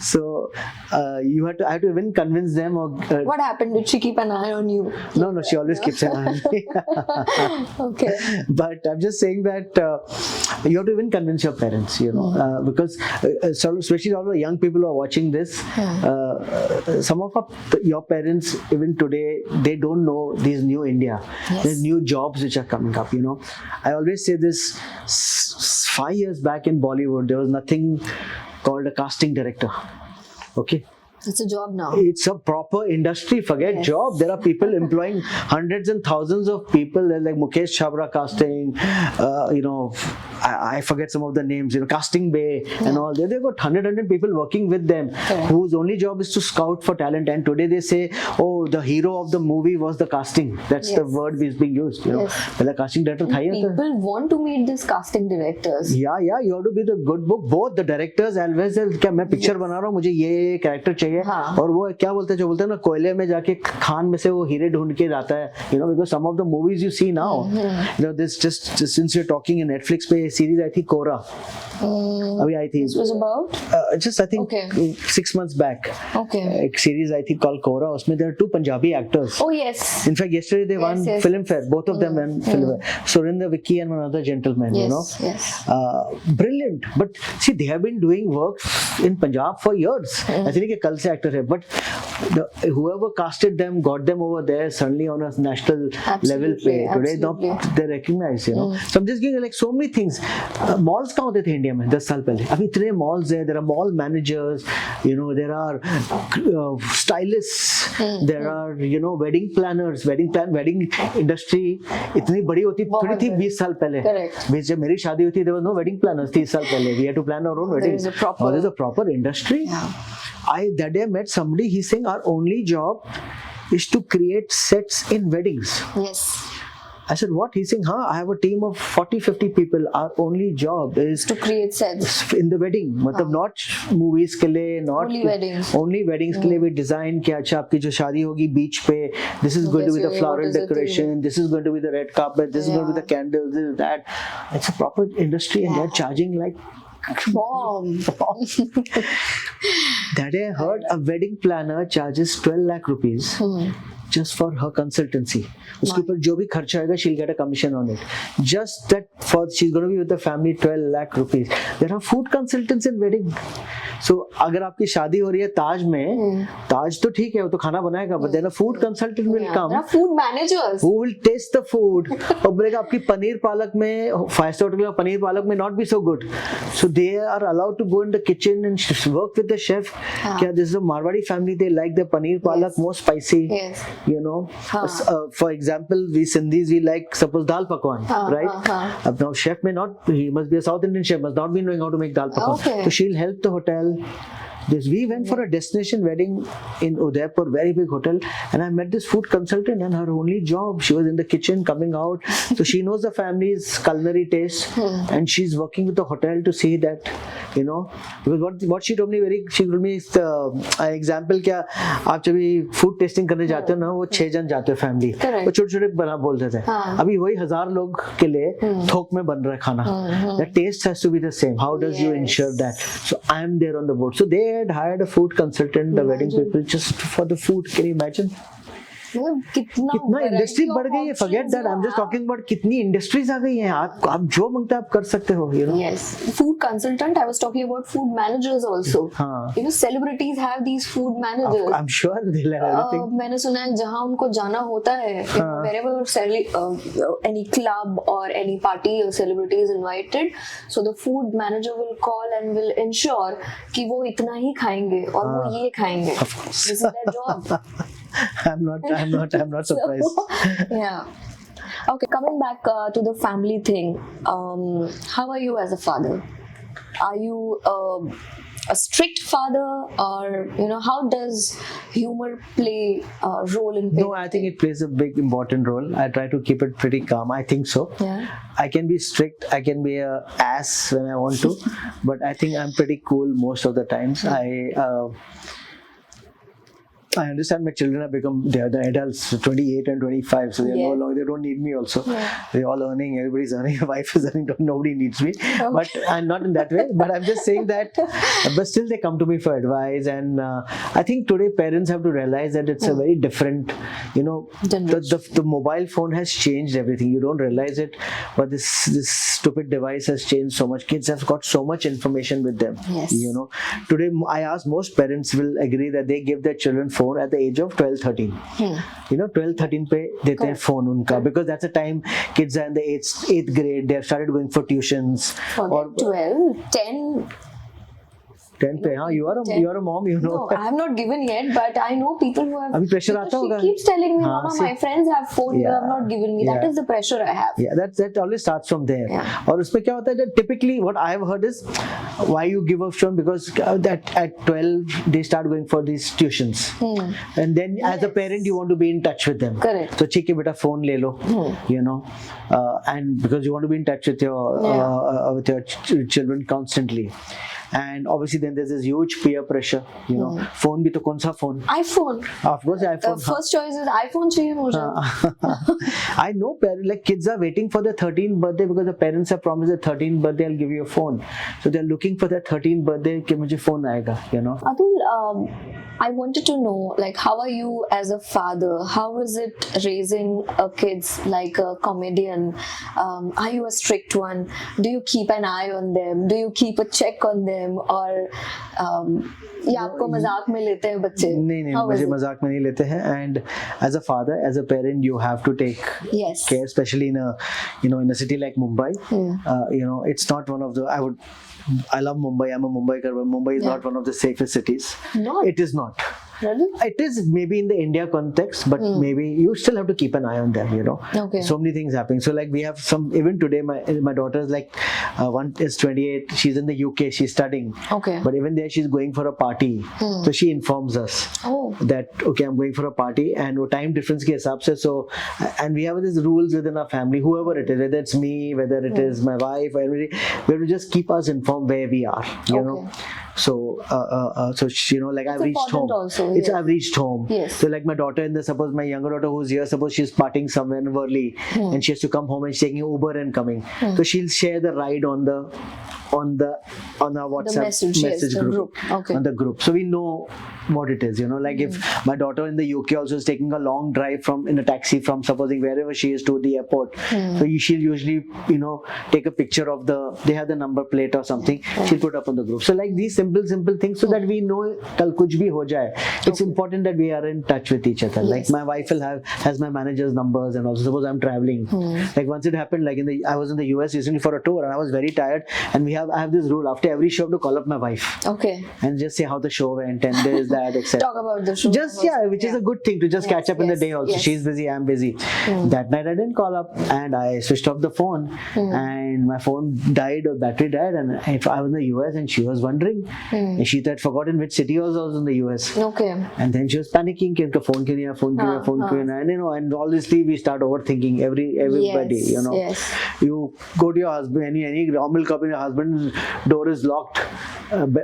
So I had to even convince them. What happened? Did she keep an eye on you? No, she always keeps an eye on me. Okay. But I'm just saying that you have to even convince your parents, you know, because especially all the young people who are watching this, some of your parents even today, they don't know this new India. There's new jobs which are coming up, you know. I always say this, 5 years back in Bollywood, there was nothing called a casting director. Okay. It's a job now. It's a proper industry. Forget job. There are people employing hundreds and thousands of people. There's like Mukesh Chabra casting, you know, I forget some of the names, you know, Casting Bay and all. They've got 100 people working with them whose only job is to scout for talent. And today they say, oh, the hero of the movie was the casting. That's the word is being used, you know. Well, casting director people want to meet these casting directors. Yeah, you have to be the good book. Both the directors as well as क्या मैं picture बना रहा हूँ, मुझे ये character चाहिए चाहिए, और वो क्या बोलते हैं, जो बोलते हैं ना कोयले में जाके खान में से वो हीरे ढूंढ के लाता है, you know, because some of the movies you see now, you know, this just since you're talking in Netflix पे सीरीज आई थी कोरा, अभी आई थी, This was about just I think 6 months back, एक सीरीज आई थी called कोरा, उसमें there are 2 Punjabi actors. Oh yes. In fact, yesterday they won Filmfare. Both of them won Filmfare. Surinder Vicky and one other gentleman. Yes, you know, yes. Brilliant. But see, they have been doing work in Punjab for years. ऐसे नहीं कि कल से actor है, but whoever casted them got them over there suddenly on a national level. Today now they're recognized. You know, so I'm just giving like so many things. Malls कहाँ होते थे India में 10 साल पहले? अभी इतने malls है. There are mall managers. You know, there are stylists. There are, you know, wedding planners. Wedding industry इतनी बड़ी होती थोड़ी थी 20 साल पहले. Correct. जब मेरी शादी हुई थी there was no wedding planners 30 साल पहले. We had to plan our own wedding. There's a proper industry. That day I met somebody. He's saying our only job is to create sets in weddings. Yes. I said, what? He's saying, I have a team of 40-50 people. Our only job is to create sets in the wedding. मतलब not movies के लिए, not only weddings. Only weddings के लिए we design कि अच्छा आपकी जो शादी होगी beach पे, this is going to be the floral decoration, this is going to be the red carpet, this is going to be the candles, this is that. It's a proper industry, and they're charging like bomb. That day I heard a wedding planner charges 12 lakh rupees just for her consultancy. उसके ऊपर जो भी खर्चा आएगा, she'll get a commission on it. Just that she's going to be with the family, 12 lakh rupees. There are food consultants in wedding. So अगर आपकी शादी हो रही है ताज में, ताज तो ठीक है, वो तो खाना बनाएगा, but then a food consultant will come. There are food managers who will taste the food. और बोलेगा आपकी पनीर पालक में 5-star होटल का पनीर पालक में not be so good. So they are allowed to go in the kitchen and work with the chef. क्या this is a Marwadi family, they like the paneer palak more spicy. Yes. You know, for example, we Sindhis, we like suppose dal pakwan, right? Now chef may not, he must be a South Indian chef, must not be knowing how to make dal pakwan. So she'll help the hotel. We went for a destination wedding in Udaipur, very big hotel, and I met this food consultant, and her only job, she was in the kitchen coming out, so she knows the family's culinary taste, and she's working with the hotel to see that, you know, because what she told me is example क्या आप जब भी food testing करने जाते हो ना, वो 6 जन जाते हो फैमिली, वो छोटे-छोटे बना बोलते थे, अभी वही 1000 लोग के लिए थोक में बन रहा है खाना. The taste has to be the same. How does you ensure that? So I am there on the board. So they had hired a food consultant, the wedding people, just for the food. Can you imagine? कितना industry बढ़ गई है. Forget that. I'm just talking about कितनी industries आ गई हैं. आप जो मांगते हैं आप कर सकते हो. You know. Yes. Food consultant. I was talking about food managers also. You know, celebrities have these food managers. I'm sure they'll have everything. मैंने सुना है जहाँ उनको जाना होता है, wherever any club or any party or celebrity is invited, so the food manager will call and will ensure कि वो इतना ही खाएंगे और वो ये खाएंगे. This is their job. I'm not surprised. So, yeah. Okay, coming back to the family thing. How are you as a father? Are you a strict father, or you know, how does humor play a role in parenting? No, I think it plays a big important role. I try to keep it pretty calm. I think so. Yeah. I can be strict. I can be a ass when I want to, but I think I'm pretty cool most of the times. I understand my children have become, they are the adults, 28 and 25, so they are no longer, they don't need me also. They're all earning, everybody's earning, my wife is earning, nobody needs me. But I'm not in that way, but I'm just saying that, but still they come to me for advice, and I think today parents have to realize that it's a very different, you know, the mobile phone has changed everything. You don't realize it, but this stupid device has changed so much. Kids have got so much information with them. Yes. You know, today I ask, most parents will agree that they give their children phone at the age of 12-13. You know, 12-13 पे देते हैं phone उनका, because that's a time kids are in the 8th grade, they have started going for tuitions. Or 12, 10. 10 पे, हाँ, you are a mom, you know. No, I have not given yet, but I know people who have. अभी pressure आता होगा. She keeps telling me, Mama, my friends have phone, you have not given me. That is the pressure I have. Yeah, that always starts from there. और उसमें क्या होता है that typically what I have heard is why you give up phone, because that at 12 they start going for these tuitions, and then as a parent you want to be in touch with them. Correct. So ठीक है बेटा phone ले लो, you know, and because you want to be in touch with your children constantly. and obviously then there's this huge peer pressure, you know. Phone bhi to kaun sa phone? iPhone. Of course iPhone. First choice is iPhone चाहिए मुझे. I know like kids are waiting for their 13th birthday because the parents have promised their 13th birthday I'll give you a phone, so they're looking for their 13th birthday कि मुझे phone आएगा, you know. Atul, I wanted to know, like, how are you as a father? How is it raising a kids like a comedian? Are you a strict one? Do you keep an eye on them? Do you keep a check on them? Or या आपको मजाक में लेते हैं बच्चे? नहीं मुझे मजाक में नहीं लेते हैं, and as a father, as a parent, you have to take care, especially in a, you know, in a city like Mumbai. You know, it's not one of the, I love Mumbai, I'm a Mumbaiker, but Mumbai is not one of the safest cities. No, it is not. Really? It is maybe in the India context, but maybe you still have to keep an eye on them, you know. Okay. So many things happening. So like we have some, even today my daughter is like, one is 28, she's in the UK, she's studying. Okay. But even there she's going for a party. So she informs us that, okay, I'm going for a party, and वो time difference के हिसाब से, so, and we have these rules within our family, whoever it is, whether it's me, whether it is my wife, everybody, we have to just keep us informed where we are, you know. So, so you know, like I've reached home. Also, I've reached home. Yes. So like my daughter suppose my younger daughter who's here, suppose she's partying somewhere in Worli, and she has to come home and she's taking Uber and coming. So she'll share the ride on our WhatsApp message group. Okay. On the group. So we know what it is, you know, like if my daughter in the UK also is taking a long drive in a taxi from supposing wherever she is to the airport, so she'll usually, you know, take a picture of they have the number plate or something, she'll put up on the group. So like these simple things, so that we know kal kuch bhi ho jaye, it's important that we are in touch with each other. Like my wife has my manager's numbers, and also suppose I'm traveling, like once it happened, like I was in the US recently for a tour, and I was very tired, and I have this rule, after every show I have to call up my wife, and just say how the show went, and this, that, etc. Talk about the show. Just which is a good thing to just catch up in the day also. She's busy, I'm busy. That night I didn't call up, and I switched off the phone, and my phone died, or battery died, and I was in the US, and she was wondering, and she had forgotten which city I was in the US. Okay. And then she was panicking, कि phone क्यों नहीं आया, phone क्यों नहीं आया, and you know, and obviously we start overthinking everybody, you know. You go to your husband, any normal couple, your husband's door is locked,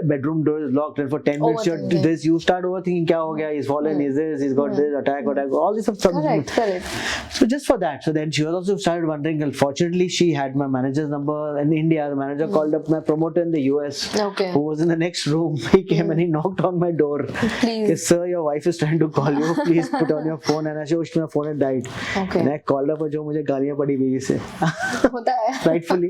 bedroom door is locked, and for 10 minutes you start overthinking, क्या हो गया, he's fallen, he's got this, attack, all this stuff. Correct. So just for that, so then she was also started wondering. Fortunately, she had my manager's number in India. The manager called up my promoter in the US, who was in the next room. He came and he knocked on my door. Please, sir, your wife is trying to call you. Please put on your phone. And I said, my phone had died. And I called up, and मुझे गालियाँ पड़ी बीवी से. Rightfully.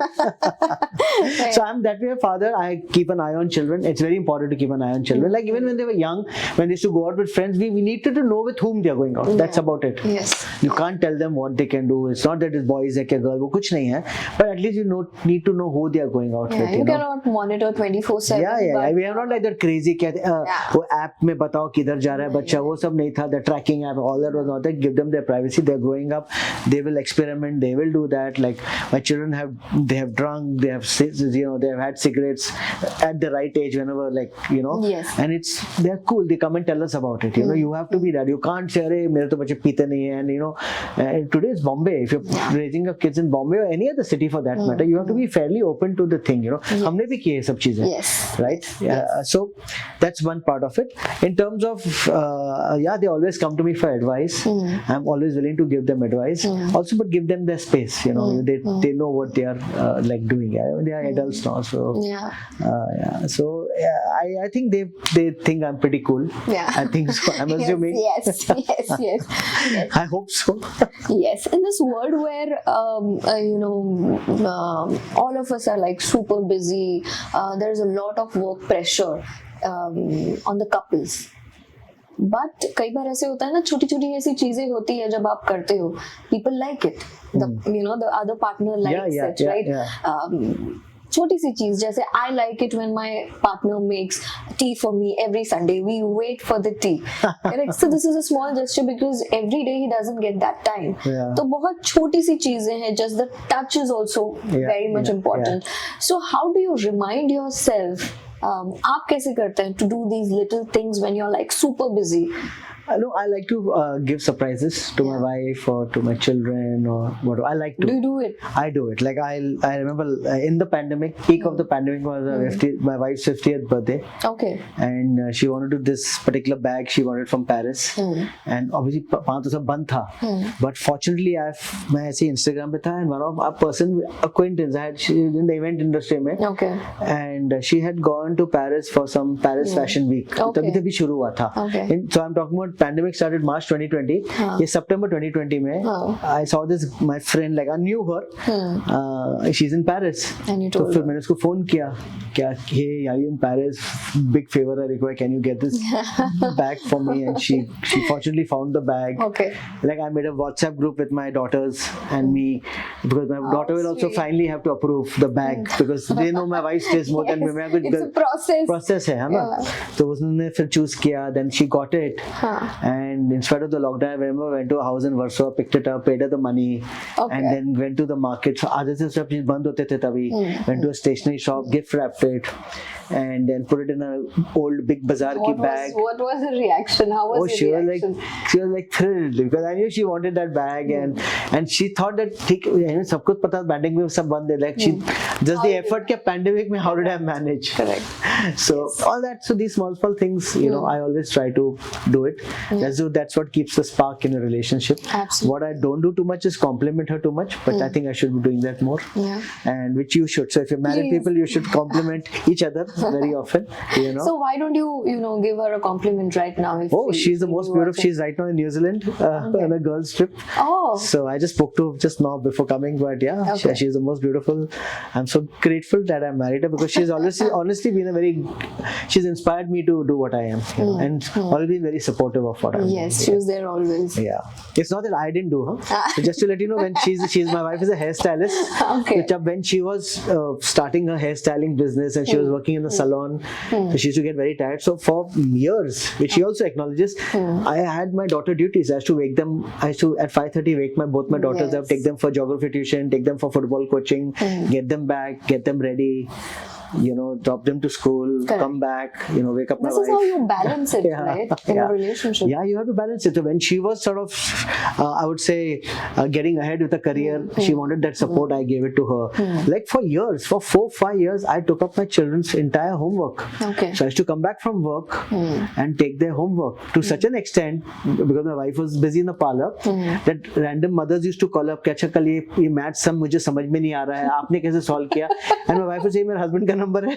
So I'm that way a father. I keep an eye on children. It's very important to keep an eye on children. Like even when they were young, when they used to go out with friends, we needed to know with whom they are going out. That's about it. Yes. You can't tell them what they can do. It's not that it's boys like a girl. वो कुछ नहीं है. But at least you need to know who they are going out with. You cannot monitor 24/7. Yeah. We are not like that crazy. वो app में बताओ किधर जा रहा है बच्चा. वो सब नहीं था. The tracking app, all that was not there. Give them their privacy. They're growing up. They will experiment. They will do that. Like my children have drunk. They have had cigarettes at the right age whenever, like, you know. Yes. And they're cool. They come and tell us about it. You know, you have to be that. You can't say, "Arey, mere to bachche peete nahi hai." And you know, today is Bombay. If you're raising your kids in Bombay or any other city for that matter, you have to be fairly open to the thing. You know, हमने भी किए सब चीजें. Yes. Right. So that's one part of it. In terms of they always come to me for advice. I'm always willing to give them advice. Also, but give them their space. You know, they know what they are like doing. They are adults now, so So I think they think I'm pretty cool. I think so. I'm assuming. Yes. I hope so. Yes. In this world where all of us are like super busy, there's a lot of work pressure on the couples. But कई बार ऐसे होता है ना, छोटी छोटी ऐसी चीजें होती है जब आप करते हो, people like it, the other partner likes it, right? छोटी सी चीज जैसे I like it when my partner makes tea for me every Sunday. We wait for the tea. Correct? So this is a small gesture because every day he doesn't get that time. तो बहुत छोटी सी चीजें हैं. Just the touch is also very much important. So how do you remind yourself? आप कैसे करते हैं to do these little things when you're like super busy? I know I like to give surprises to my wife or to my children or whatever. I like to. Do you do it? I do it. Like I remember in the pandemic, peak of the pandemic was my wife's 50th birthday. Okay. And she wanted to do this particular bag she wanted from Paris. And obviously वहाँ तो सब बंद था. But fortunately मैं ऐसे Instagram पे था and one of our person acquaintance I had she in the event industry में. Okay. And she had gone to Paris for some Paris Fashion Week. तभी शुरू हुआ था. Okay. So I'm talking about pandemic started March 2020. ये September 2020 में I saw this my friend like I knew her. She's in Paris. And you तो told फिर her. मैंने उसको फोन किया क्या hey are you in Paris? Big favor I require. Can you get this bag for me? And she fortunately found the bag. Okay. Like I made a WhatsApp group with my daughters and me because my daughter will also sweet. finally have to approve the bag because they know my wife stays more than me. मैं कुछ It's a process. है ना. तो उसने फिर choose किया. Then she got it. And in spite of the lockdown, I remember went to a house in Warsaw, picked it up, paid her the money, and then went to the market. So आधे से सब चीज बंद होते थे तभी. Went to a stationery shop, gift wrapped it, and then put it in a old big bazaar ki bag. What was her reaction? How was her reaction? She was like thrilled because I knew she wanted that bag and she thought that ठीक सब कुछ पता pandemic में सब बंद है. Like she just the effort के pandemic में how did I manage? Correct. So all that, so these small things, you know, I always try to do it. That's what keeps the spark in a relationship. Absolutely. What I don't do too much is compliment her too much, but I think I should be doing that more. Yeah. And which you should. So if you're married people, you should compliment each other very often. You know. So why don't you give her a compliment right now? She's the most beautiful. She's right now in New Zealand on a girls' trip. Oh. So I just spoke to just now before coming, but yeah, she's the most beautiful. I'm so grateful that I married her because she's honestly been she's inspired me to do what I am, you know, and always been very supportive of what I'm doing. Yes, she was there always. Yeah, it's not that I didn't do her. So just to let you know, when she's my wife is a hairstylist. Okay. So when she was starting her hairstyling business and she was working in the salon, so she used to get very tired. So for years, which she also acknowledges, I had my daughter duties. I used to wake them. I used to at 5:30 wake both my daughters up, take them for geography tuition, take them for football coaching, get them back, get them ready. You know, drop them to school, come back, you know, wake up my wife. This is how you balance it, right? In a relationship. Yeah, you have to balance it. So when she was sort of, I would say, getting ahead with her career, she wanted that support, I gave it to her. Like for years, for 4-5 years, I took up my children's entire homework. Okay. So I used to come back from work and take their homework to such an extent, because my wife was busy in the parlor, that random mothers used to call up, "Kya kal ye maths sum mujhe samajh mein nahi aa raha hai, aapne kaise solve kiya?" And my wife would say, "मेरे husband का number है."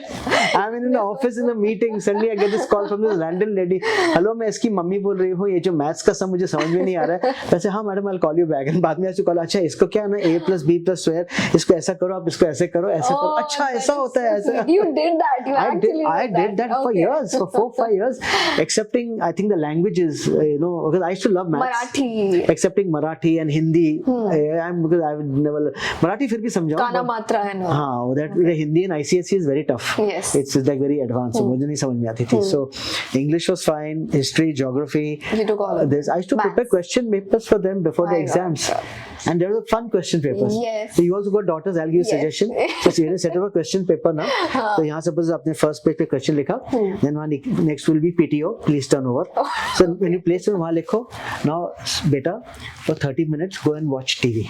I'm in an office in a meeting, suddenly I get this call from this random lady. "Hello, मैं इसकी mummy बोल रही हूँ, ये जो मैथ्स का सम मुझे समझ में नहीं आ रहा है." वैसे हाँ madam, I'll call you back. And बाद में ऐसे कॉल, अच्छा इसको क्या ना a+b+2, इसको ऐसा करो, आप इसको ऐसे करो, ऐसे करो. अच्छा ऐसा होता है ऐसा. You did that. I did that for years, for 4-5 years, excepting I think the languages, you know, because I used to love maths. Marathi. Excepting Marathi and Hindi. Because I would never Marathi फिर भी समझाऊँ. Kana matra है ना. हाँ, that the Hindi and ICSE is very tough. Yes. It's like very advanced. So मुझे नहीं समझ में आती थी. So English was fine, history, geography. You took all of this. I used to prepare question papers for them before the exams. And there were fun question papers. Yes. So you also got daughters. I'll give you suggestion. So you set up a question paper now. So यहाँ suppose आपने first page पे question लिखा. Then वहाँ next will be PTO. Please turn over. So when you place it वहाँ लिखो. Now beta, for 30 minutes go and watch TV.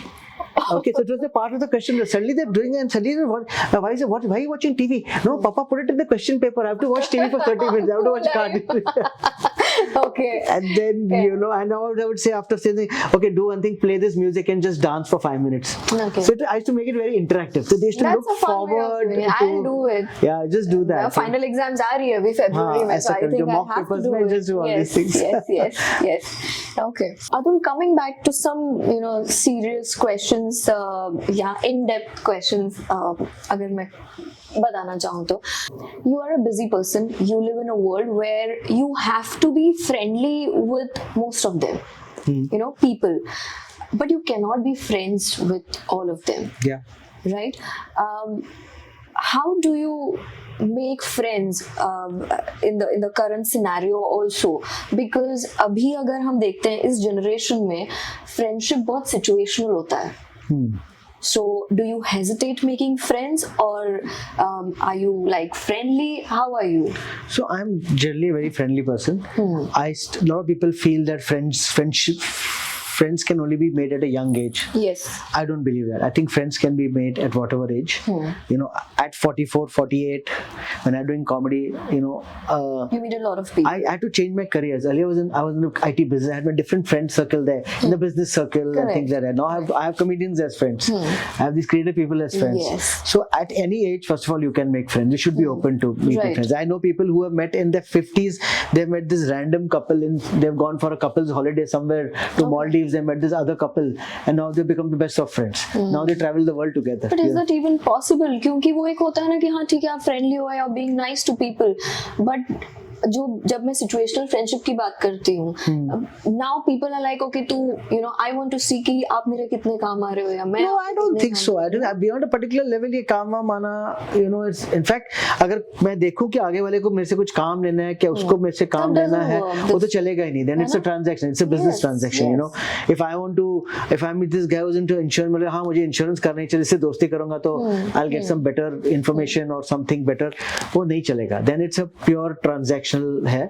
Okay, so it was a part of the question. Suddenly they're doing it, and suddenly why are you watching TV? No, Papa, put it in the question paper. I have to watch TV for 30 minutes. I have to watch cartoons. Okay. And then, you know, and I would say after saying, okay, do one thing, play this music and just dance for 5 minutes. Okay. So I used to make it very interactive. So they used to That's look a fun forward. way of doing it. I'll do it. Yeah, just do that. Final exams are here. We February में, so I think I have to do it. Just do all these things. Yes. Okay. Atul, coming back to some, you know, serious questions, in-depth questions, अगर मैं बताना चाहूँ तो, you are a busy person. You live in a world where you have to be friendly with most of them, you know, people, but you cannot be friends with all of them. Yeah. Right? How do you make friends in the current scenario also? Because अभी अगर हम देखते हैं इस generation में friendship बहुत situational होता है. So do you hesitate making friends, or are you like friendly? How are you? So I'm generally a very friendly person. A lot of people feel that friends can only be made at a young age. Yes. I don't believe that. I think friends can be made at whatever age. You know, at 44, 48, when I'm doing comedy, you know, You meet a lot of people. I had to change my careers. Earlier, I was in the IT business. I had my different friend circle there, in the business circle and things like that. Now I have comedians as friends. I have these creative people as friends. Yes. So at any age, first of all, you can make friends. You should be open to meeting Right. friends. I know people who have met in their 50s. They've met this random couple they've gone for a couple's holiday somewhere to Maldives. They met this other couple, and now they become the best of friends. Now they travel the world together. But is that even possible? क्योंकि वो एक होता है ना कि हाँ ठीक है आप friendly हो या being nice to people, but जब मैं situational friendship की बात करती हूँ, now people are like, okay, तू, you know, I want to see कि आप मेरे कितने काम आ रहे हो या मैं. No, I don't think so. I don't. Beyond a particular level, ये काम वाम आना, you know, it's in fact, अगर मैं देखूँ कि आगे वाले को मेरे से कुछ काम लेना है, क्या उसको मेरे से काम लेना है, वो तो चलेगा ही नहीं. Then it's a transaction. It's a business transaction. You know, if I meet this guy who's into insurance, मतलब हाँ मुझे insurance करना ही चाहिए, इससे दोस्ती करूँगा तो I'll get some better information or something better. वो नहीं चलेगा. Then it's a pure transactional है.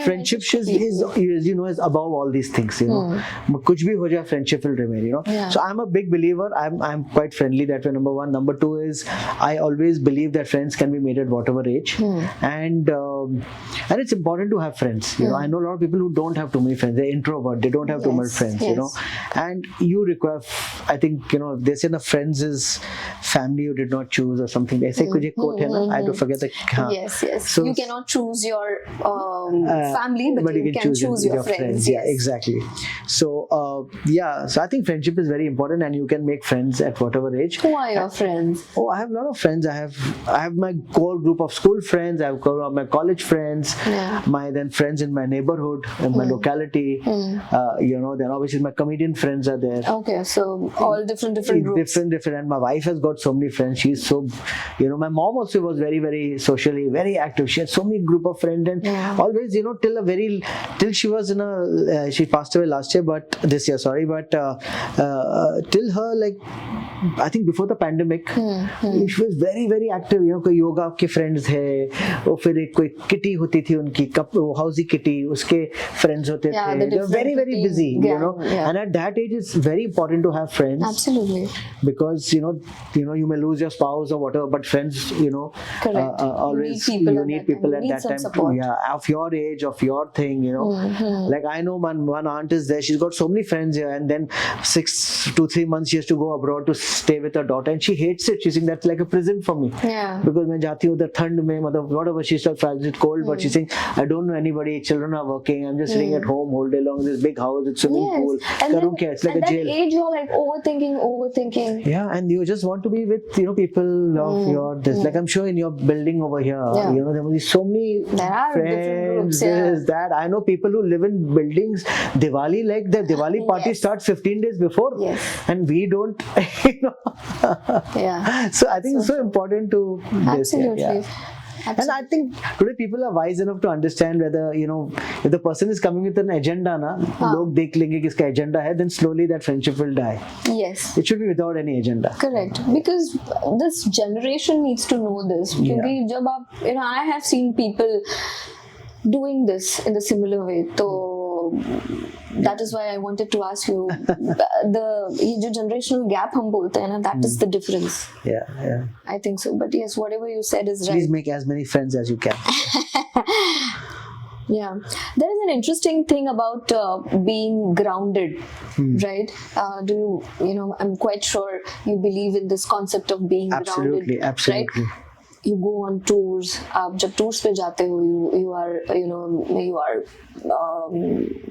Friendship is you know, is above all these things. You know, कुछ भी हो जाए, friendship will remain. You know, so I'm a big believer. I'm quite friendly that way. Number one. Number two is I always believe that friends can be made at whatever age, and it's important to have friends. You know, I know a lot of people who don't have too many friends. They're introvert. They don't have too much friends. You know, and you require. I think, you know, they say the friends is family you did not choose or something. ऐसे कुछ एक quote है ना. I don't forget the. Yes. So you cannot choose your family, but you can choose your friends. Yeah, exactly. So so I think friendship is very important, and you can make friends at whatever age. Who are your friends? Oh, I have a lot of friends. I have my core group of school friends. I have core of my college friends. My then friends in my neighborhood, in my locality. You know, then obviously my comedian friends are there. Okay, so all different groups. Different. And my wife has got so many friends. She's so, you know, my mom also was very, very socially very active. She had so many group of friends, and always, you know, till she was in a she passed away this year, but till her, like, I think before the pandemic, she was very, very active. You know, कोई योगा के friends थे, और फिर एक कोई kitty होती थी उनकी, housey kitty, उसके friends होते थे. They were very, very busy. You know, and at that age, it's very important to have friends. Absolutely. Because you know you may lose your spouse or whatever, but friends, you know, always you need people at that time. Support. Yeah, of your age, of your thing. You know, like I know one aunt is there. She's got so many friends here, and then 6 to 3 months she has to go abroad to stay with her daughter, and she hates it. She's saying that's like a prison for me. Yeah. Because मैं जाती हूँ उधर ठंड में, मतलब whatever, she's not finds it cold, but she's saying I don't know anybody. Children are working. I'm just sitting at home all day long. This big house, it's swimming pool. करूँ क्या? It's like a jail. At that age, you're like overthinking. Yeah, and you just want to be with, you know, people of your this. Like I'm sure in your building over here, you know, there will be so many friends. This, that. I know people who live in buildings. Diwali, like the Diwali party starts 15 days before, and we don't. You know. So I think it's so important to this. Absolutely. And I think today people are wise enough to understand whether, you know, if the person is coming with an agenda, लोग देख लेंगे किसका agenda है, then slowly that friendship will die. Yes. It should be without any agenda. Correct. Because this generation needs to know this. क्योंकि जब आप, you know, I have seen people doing this in the similar way. So that is why I wanted to ask you, ये जो generational gap हम बोलते हैं ना, that is the difference. Yeah. I think so. But yes, whatever you said is right. Please make as many friends as you can. Yeah, there is an interesting thing about being grounded, right? You know, I'm quite sure you believe in this concept of being grounded. Absolutely. Right? You go on tours. आप जब tours पे जाते हो, you are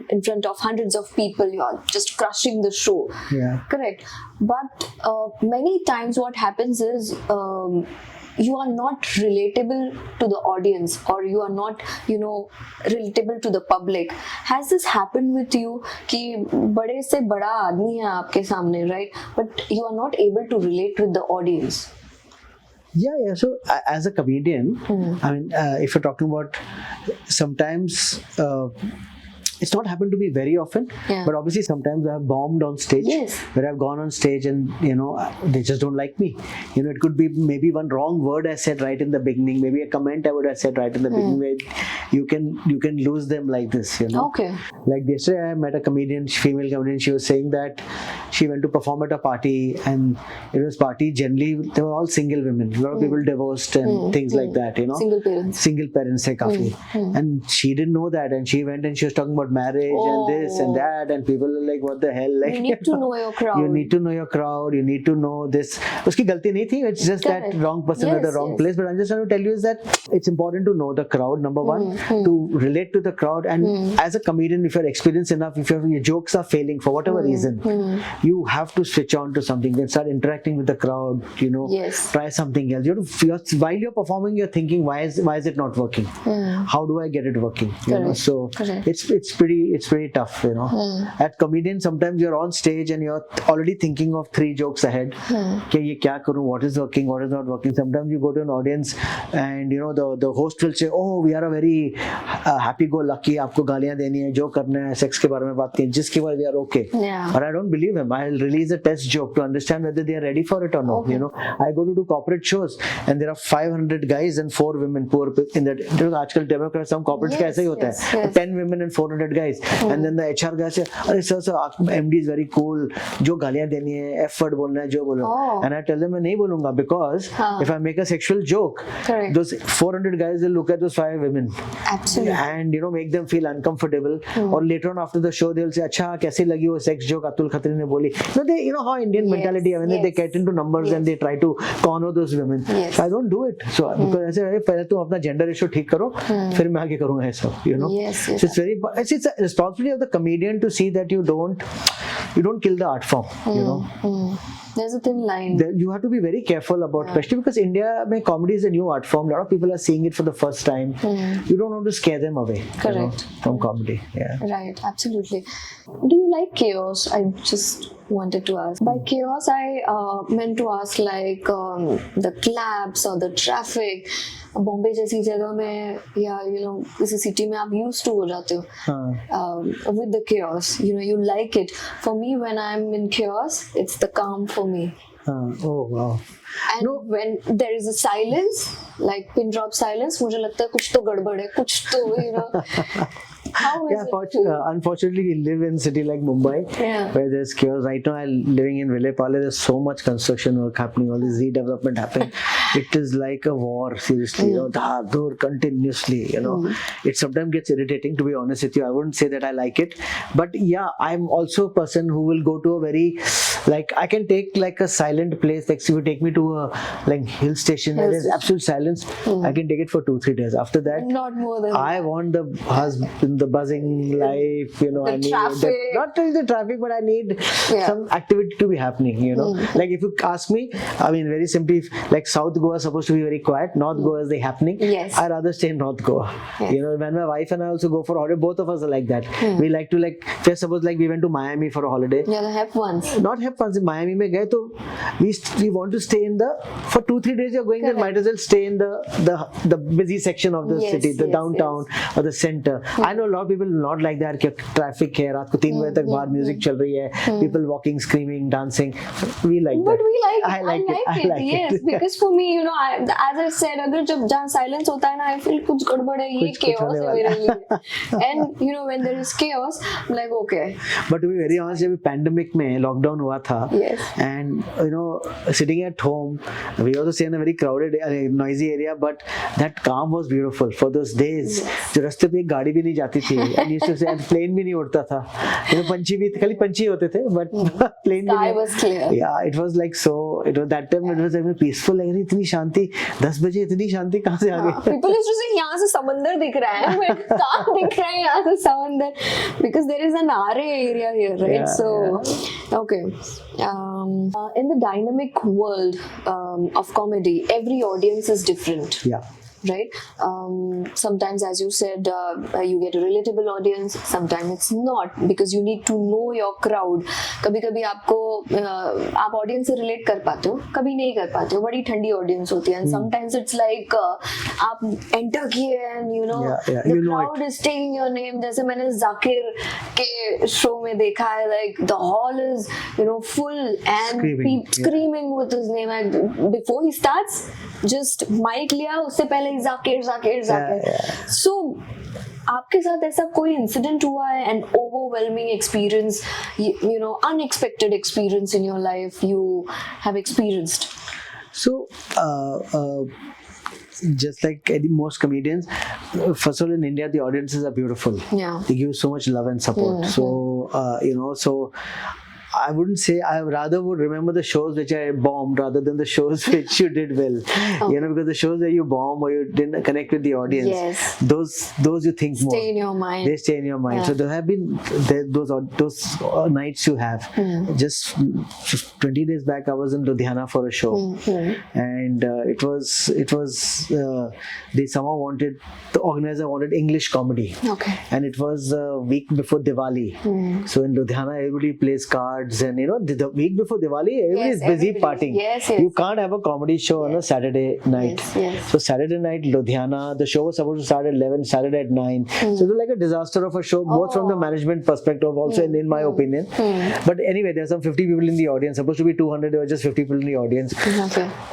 in front of hundreds of people. You are just crushing the show. Yeah. Correct. But many times what happens is you are not relatable to the audience, or you are not, you know, relatable to the public. Has this happened with you कि बड़े से बड़ा आदमी है आपके सामने, right? But you are not able to relate with the audience. Yeah. So as a comedian, I mean, if you're talking about sometimes it's not happened to me very often, but obviously sometimes I have bombed on stage, where I've gone on stage and they just don't like me. It could be maybe one wrong word I said right in the beginning, maybe a comment I would have said right in the beginning, where you can lose them like this. Okay. Like yesterday I met a comedian, female comedian. She was saying that she went to perform at a party, and it was party generally they were all single women, a lot of people divorced and things like that. Single parents hai kafi. And she didn't know that, and she went and she was talking about marriage and this and that, and people are like, what the hell, like you need to know your crowd, you need to know your crowd, you need to know this. Uski galti nahi thi, it's just that wrong person at the wrong place. But I'm just trying to tell you is that it's important to know the crowd, number one, to relate to the crowd, and as a comedian, if you're experienced enough, if your jokes are failing for whatever reason, you have to switch on to something, then start interacting with the crowd, try something else. While you're performing, you're thinking, why is it not working? How do I get it working? So it's pretty tough. At comedian, sometimes you're on stage and you're already thinking of 3 jokes ahead. Ye kya karu, what is working, what is not working. Sometimes you go to an audience and the host will say, oh, we are a very happy-go-lucky, aapko gaaliyan deni hai, jo karna hai, sex ke bare mein baat karni, jiske baad we are okay. But I don't believe him. I'll release a test joke to understand whether they are ready for it or not. I go to do corporate shows and there are 500 guys and 4 women poor in that. Aajkal democrats, some corporates ka aisa hi hota hai, 10 women and 400 guys, and then the HR guy say, "Arey sir, MD is very cool, jo gaaliyan deni hai, F word bolna hai, jo bolo." And I tell them, I nahi bolunga, because if I make a sexual joke, those 400 guys will look at those 5 women. Absolutely. And make them feel uncomfortable. Or later on after the show, they'll say, "Acha, kaisi lagi wo sex joke Atul Khatri ne boli." You know how Indian mentality, I mean, they get into numbers and they try to corner those women. So I don't do it. So because I say, पहले तुम अपना gender issue ठीक करो, फिर मैं आगे करूँगा ये सब. So it's a responsibility of the comedian to see that you don't kill the art form. There's a thin line. You have to be very careful about, especially because India, comedy is a new art form. A lot of people are seeing it for the first time. You don't want to scare them away. From comedy. Right, absolutely. Do you like chaos? I just wanted to ask. By chaos, I meant to ask like the claps or the traffic. Bombay जैसी जगह में या किसी city में आप used to हो जाते हो with the chaos, you like it. For me, when I'm in chaos, it's the calm for me. Oh wow. And when there is a silence, like pin drop silence, मुझे लगता है कुछ तो गड़बड़ है, कुछ तो How is it? Unfortunately, we live in a city like Mumbai, where there's chaos. Right now, I'm living in Vilepale. There's so much construction work happening, all this redevelopment happening. It is like a war, seriously. Continuously. It sometimes gets irritating, to be honest with you. I wouldn't say that I like it, but I'm also a person who will go to a very, I can take like a silent place. Like, if you take me to a hill station where there's absolute silence, I can take it for 2-3 days. After that, not more than I want the buzzing life, I need not really the traffic, but I need some activity to be happening, Like if you ask me, I mean, very simply, like South Goa is supposed to be very quiet, North Goa is the happening. I rather stay in North Goa. When my wife and I also go for holiday, both of us are like that. We like to just suppose we went to Miami for a holiday. The hep ones. Not hep ones. In Miami mein gaye, to we want to stay in for 2-3 days. You're going there, might as well stay in the busy section of the city, the downtown or the center. I know a lot of people not like that. Traffic hai, रात को 3 बजे तक बाहर music चल रही है, people walking, screaming, dancing. We like but that. I like it. Yes, because for me, as I said, अगर जब जहाँ silence होता है ना, I feel कुछ गड़बड़ है, ये chaos है मेरे लिए. And when there is chaos, I'm like okay. But to be very honest, जब pandemic में lockdown हुआ था, and sitting at home, we also stay in a very crowded, noisy area, but that calm was beautiful for those days. जो रास्ते पे एक गाड़ी भी नहीं जाती थी, and used to say, plane भी नहीं उड़ता था, पंछी भी खाली पंछी होते थे, but plane भी नहीं. Was clear. It was like so. It was that time. It was like peaceful. लग रही इतनी शांति. 10 बजे इतनी शांति कहाँ से आ गई? People used to say यहाँ से समंदर दिख रहा है, but कहाँ दिख रहा है यहाँ से समंदर? Because there is an RA area here, right? Okay. In the dynamic world of comedy, every audience is different. right? Sometimes, as you said, you get a relatable audience. Sometimes it's not, because you need to know your crowd. कभी कभी आपको आप audience से relate कर पाते हो, कभी नहीं कर पाते हो. बड़ी ठंडी audience होती है. And sometimes it's like आप enter किए and you know the you know crowd is taking your name. जैसे मैंने जाकिर के show में देखा है, like the hall is full and screaming with his name. And before he starts, just mic लिया, उससे पहले ही जाकिर. So आपके साथ ऐसा कोई इंसिडेंट हुआ है, an overwhelming experience, unexpected experience in your life you have experienced? So just like most comedians, first of all, in India the audiences are beautiful. They give so much love and support. So I wouldn't say, I rather would remember the shows which I bombed rather than the shows which you did well. Because the shows that you bomb or you didn't connect with the audience, those you think more. Stay in your mind. They stay in your mind. So there have been those nights you have. Just 20 days back, I was in Ludhiana for a show, and it was the organizer wanted English comedy, and it was a week before Diwali. So in Ludhiana, everybody plays cards. And the week before Diwali, everybody is busy partying. You can't have a comedy show on a Saturday night. So Saturday night, Ludhiana, the show was supposed to start at 11, started at 9. So it was like a disaster of a show, both from the management perspective, also in my opinion. But anyway, there's some 50 people in the audience. Supposed to be 200, there were just 50 people in the audience.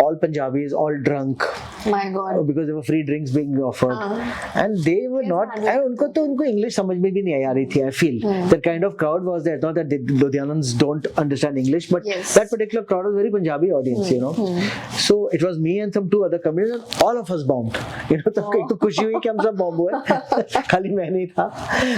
All Punjabis, all drunk. My God. Because there were free drinks being offered. And they were not, unko English samajh mein bhi nahi aa rahi thi, I feel. That kind of crowd was there. Not that the Ludhianans don't understand English, but that particular crowd was very Punjabi audience, So it was me and some 2 other comedians, and all of us bombed. तो एक तो खुशी हुई कि हम सब bomb हुए, खाली मैं नहीं था.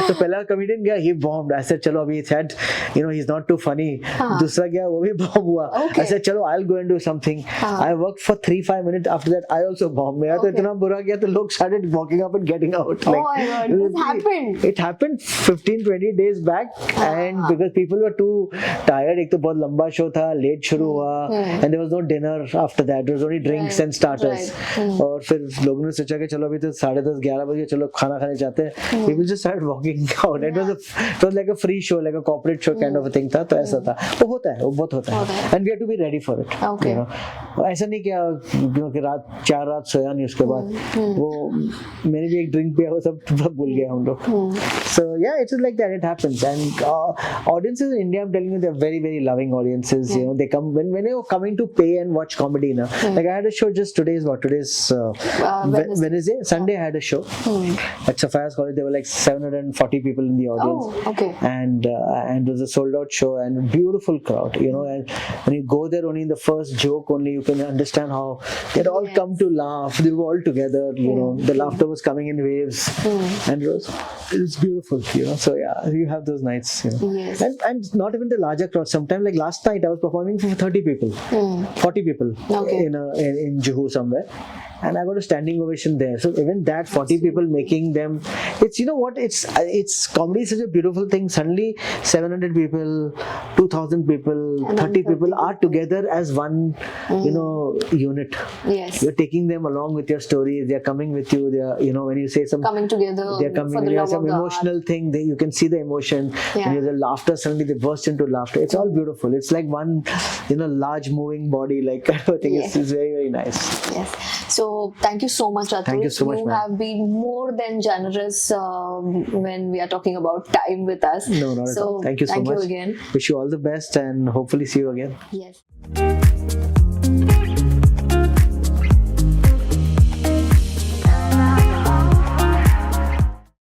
तो पहला comedian गया, he bombed. I said चलो अभी said, he's not too funny. दूसरा गया, वो भी bomb हुआ. I said चलो I'll go and do something. I worked for 3-5 minutes. After that, I also bombed. मेरा तो इतना बुरा गया, तो लोग started walking up and getting out. Oh my God, this happened. It happened 15-20 days back, and because people were too tired. एक तो बहुत लंबा शो था, लेट शुरू हुआ, and there was no dinner after that. There was only drinks and starters. और फिर लोगों ने सोचा कि चलो अभी तो 10:30-11 बजे चलो खाना खाने जाते हैं. People just started walking out. It was like a free show, like a corporate show kind of a thing था. तो ऐसा था. वो होता है, वो बहुत होता है. And we have to be ready for it. ऐसा नहीं किया कि रात 4 रात सोया नहीं उसके बाद. वो मैंने भी एक ड्रिंक पिया, वो सब भूल गए हम लोग. So yeah, it's like that. It happens. And audiences in India, I'm telling you, they're very, very loving audiences. They come when you're coming to pay and watch comedy. Like I had a show just today's Wednesday. Sunday I had a show at Sapphire's College. There were like 740 people in the audience. And it was a sold out show and beautiful crowd. And when you go there, only in the first joke only you can understand how they'd all come to laugh. They were all together. The laughter was coming in waves, and it was beautiful. So yeah, you have those nights. And not even the larger crowd. Sometimes, like last night, I was performing for 30 people, 40 people in Juhu somewhere, and I got a standing ovation there. So even that 40 people making them, it's it's comedy is such a beautiful thing. Suddenly 700 people, 2,000 people, 30 people are together as one unit. You're taking them along with your stories. They're coming with you. They're when you say some coming together, they're coming. For the There's love some of emotional thing. You can see the emotion. And there's a laughter. Suddenly they burst into laughter. It's all beautiful. It's like one large moving body. Like I think it's very, very nice. So thank you so much, Atul. Thank you so much, You have been more than generous when we are talking about time with us. No, not at all. Thank you so much. Thank you again. Wish you all the best and hopefully see you again. Yes.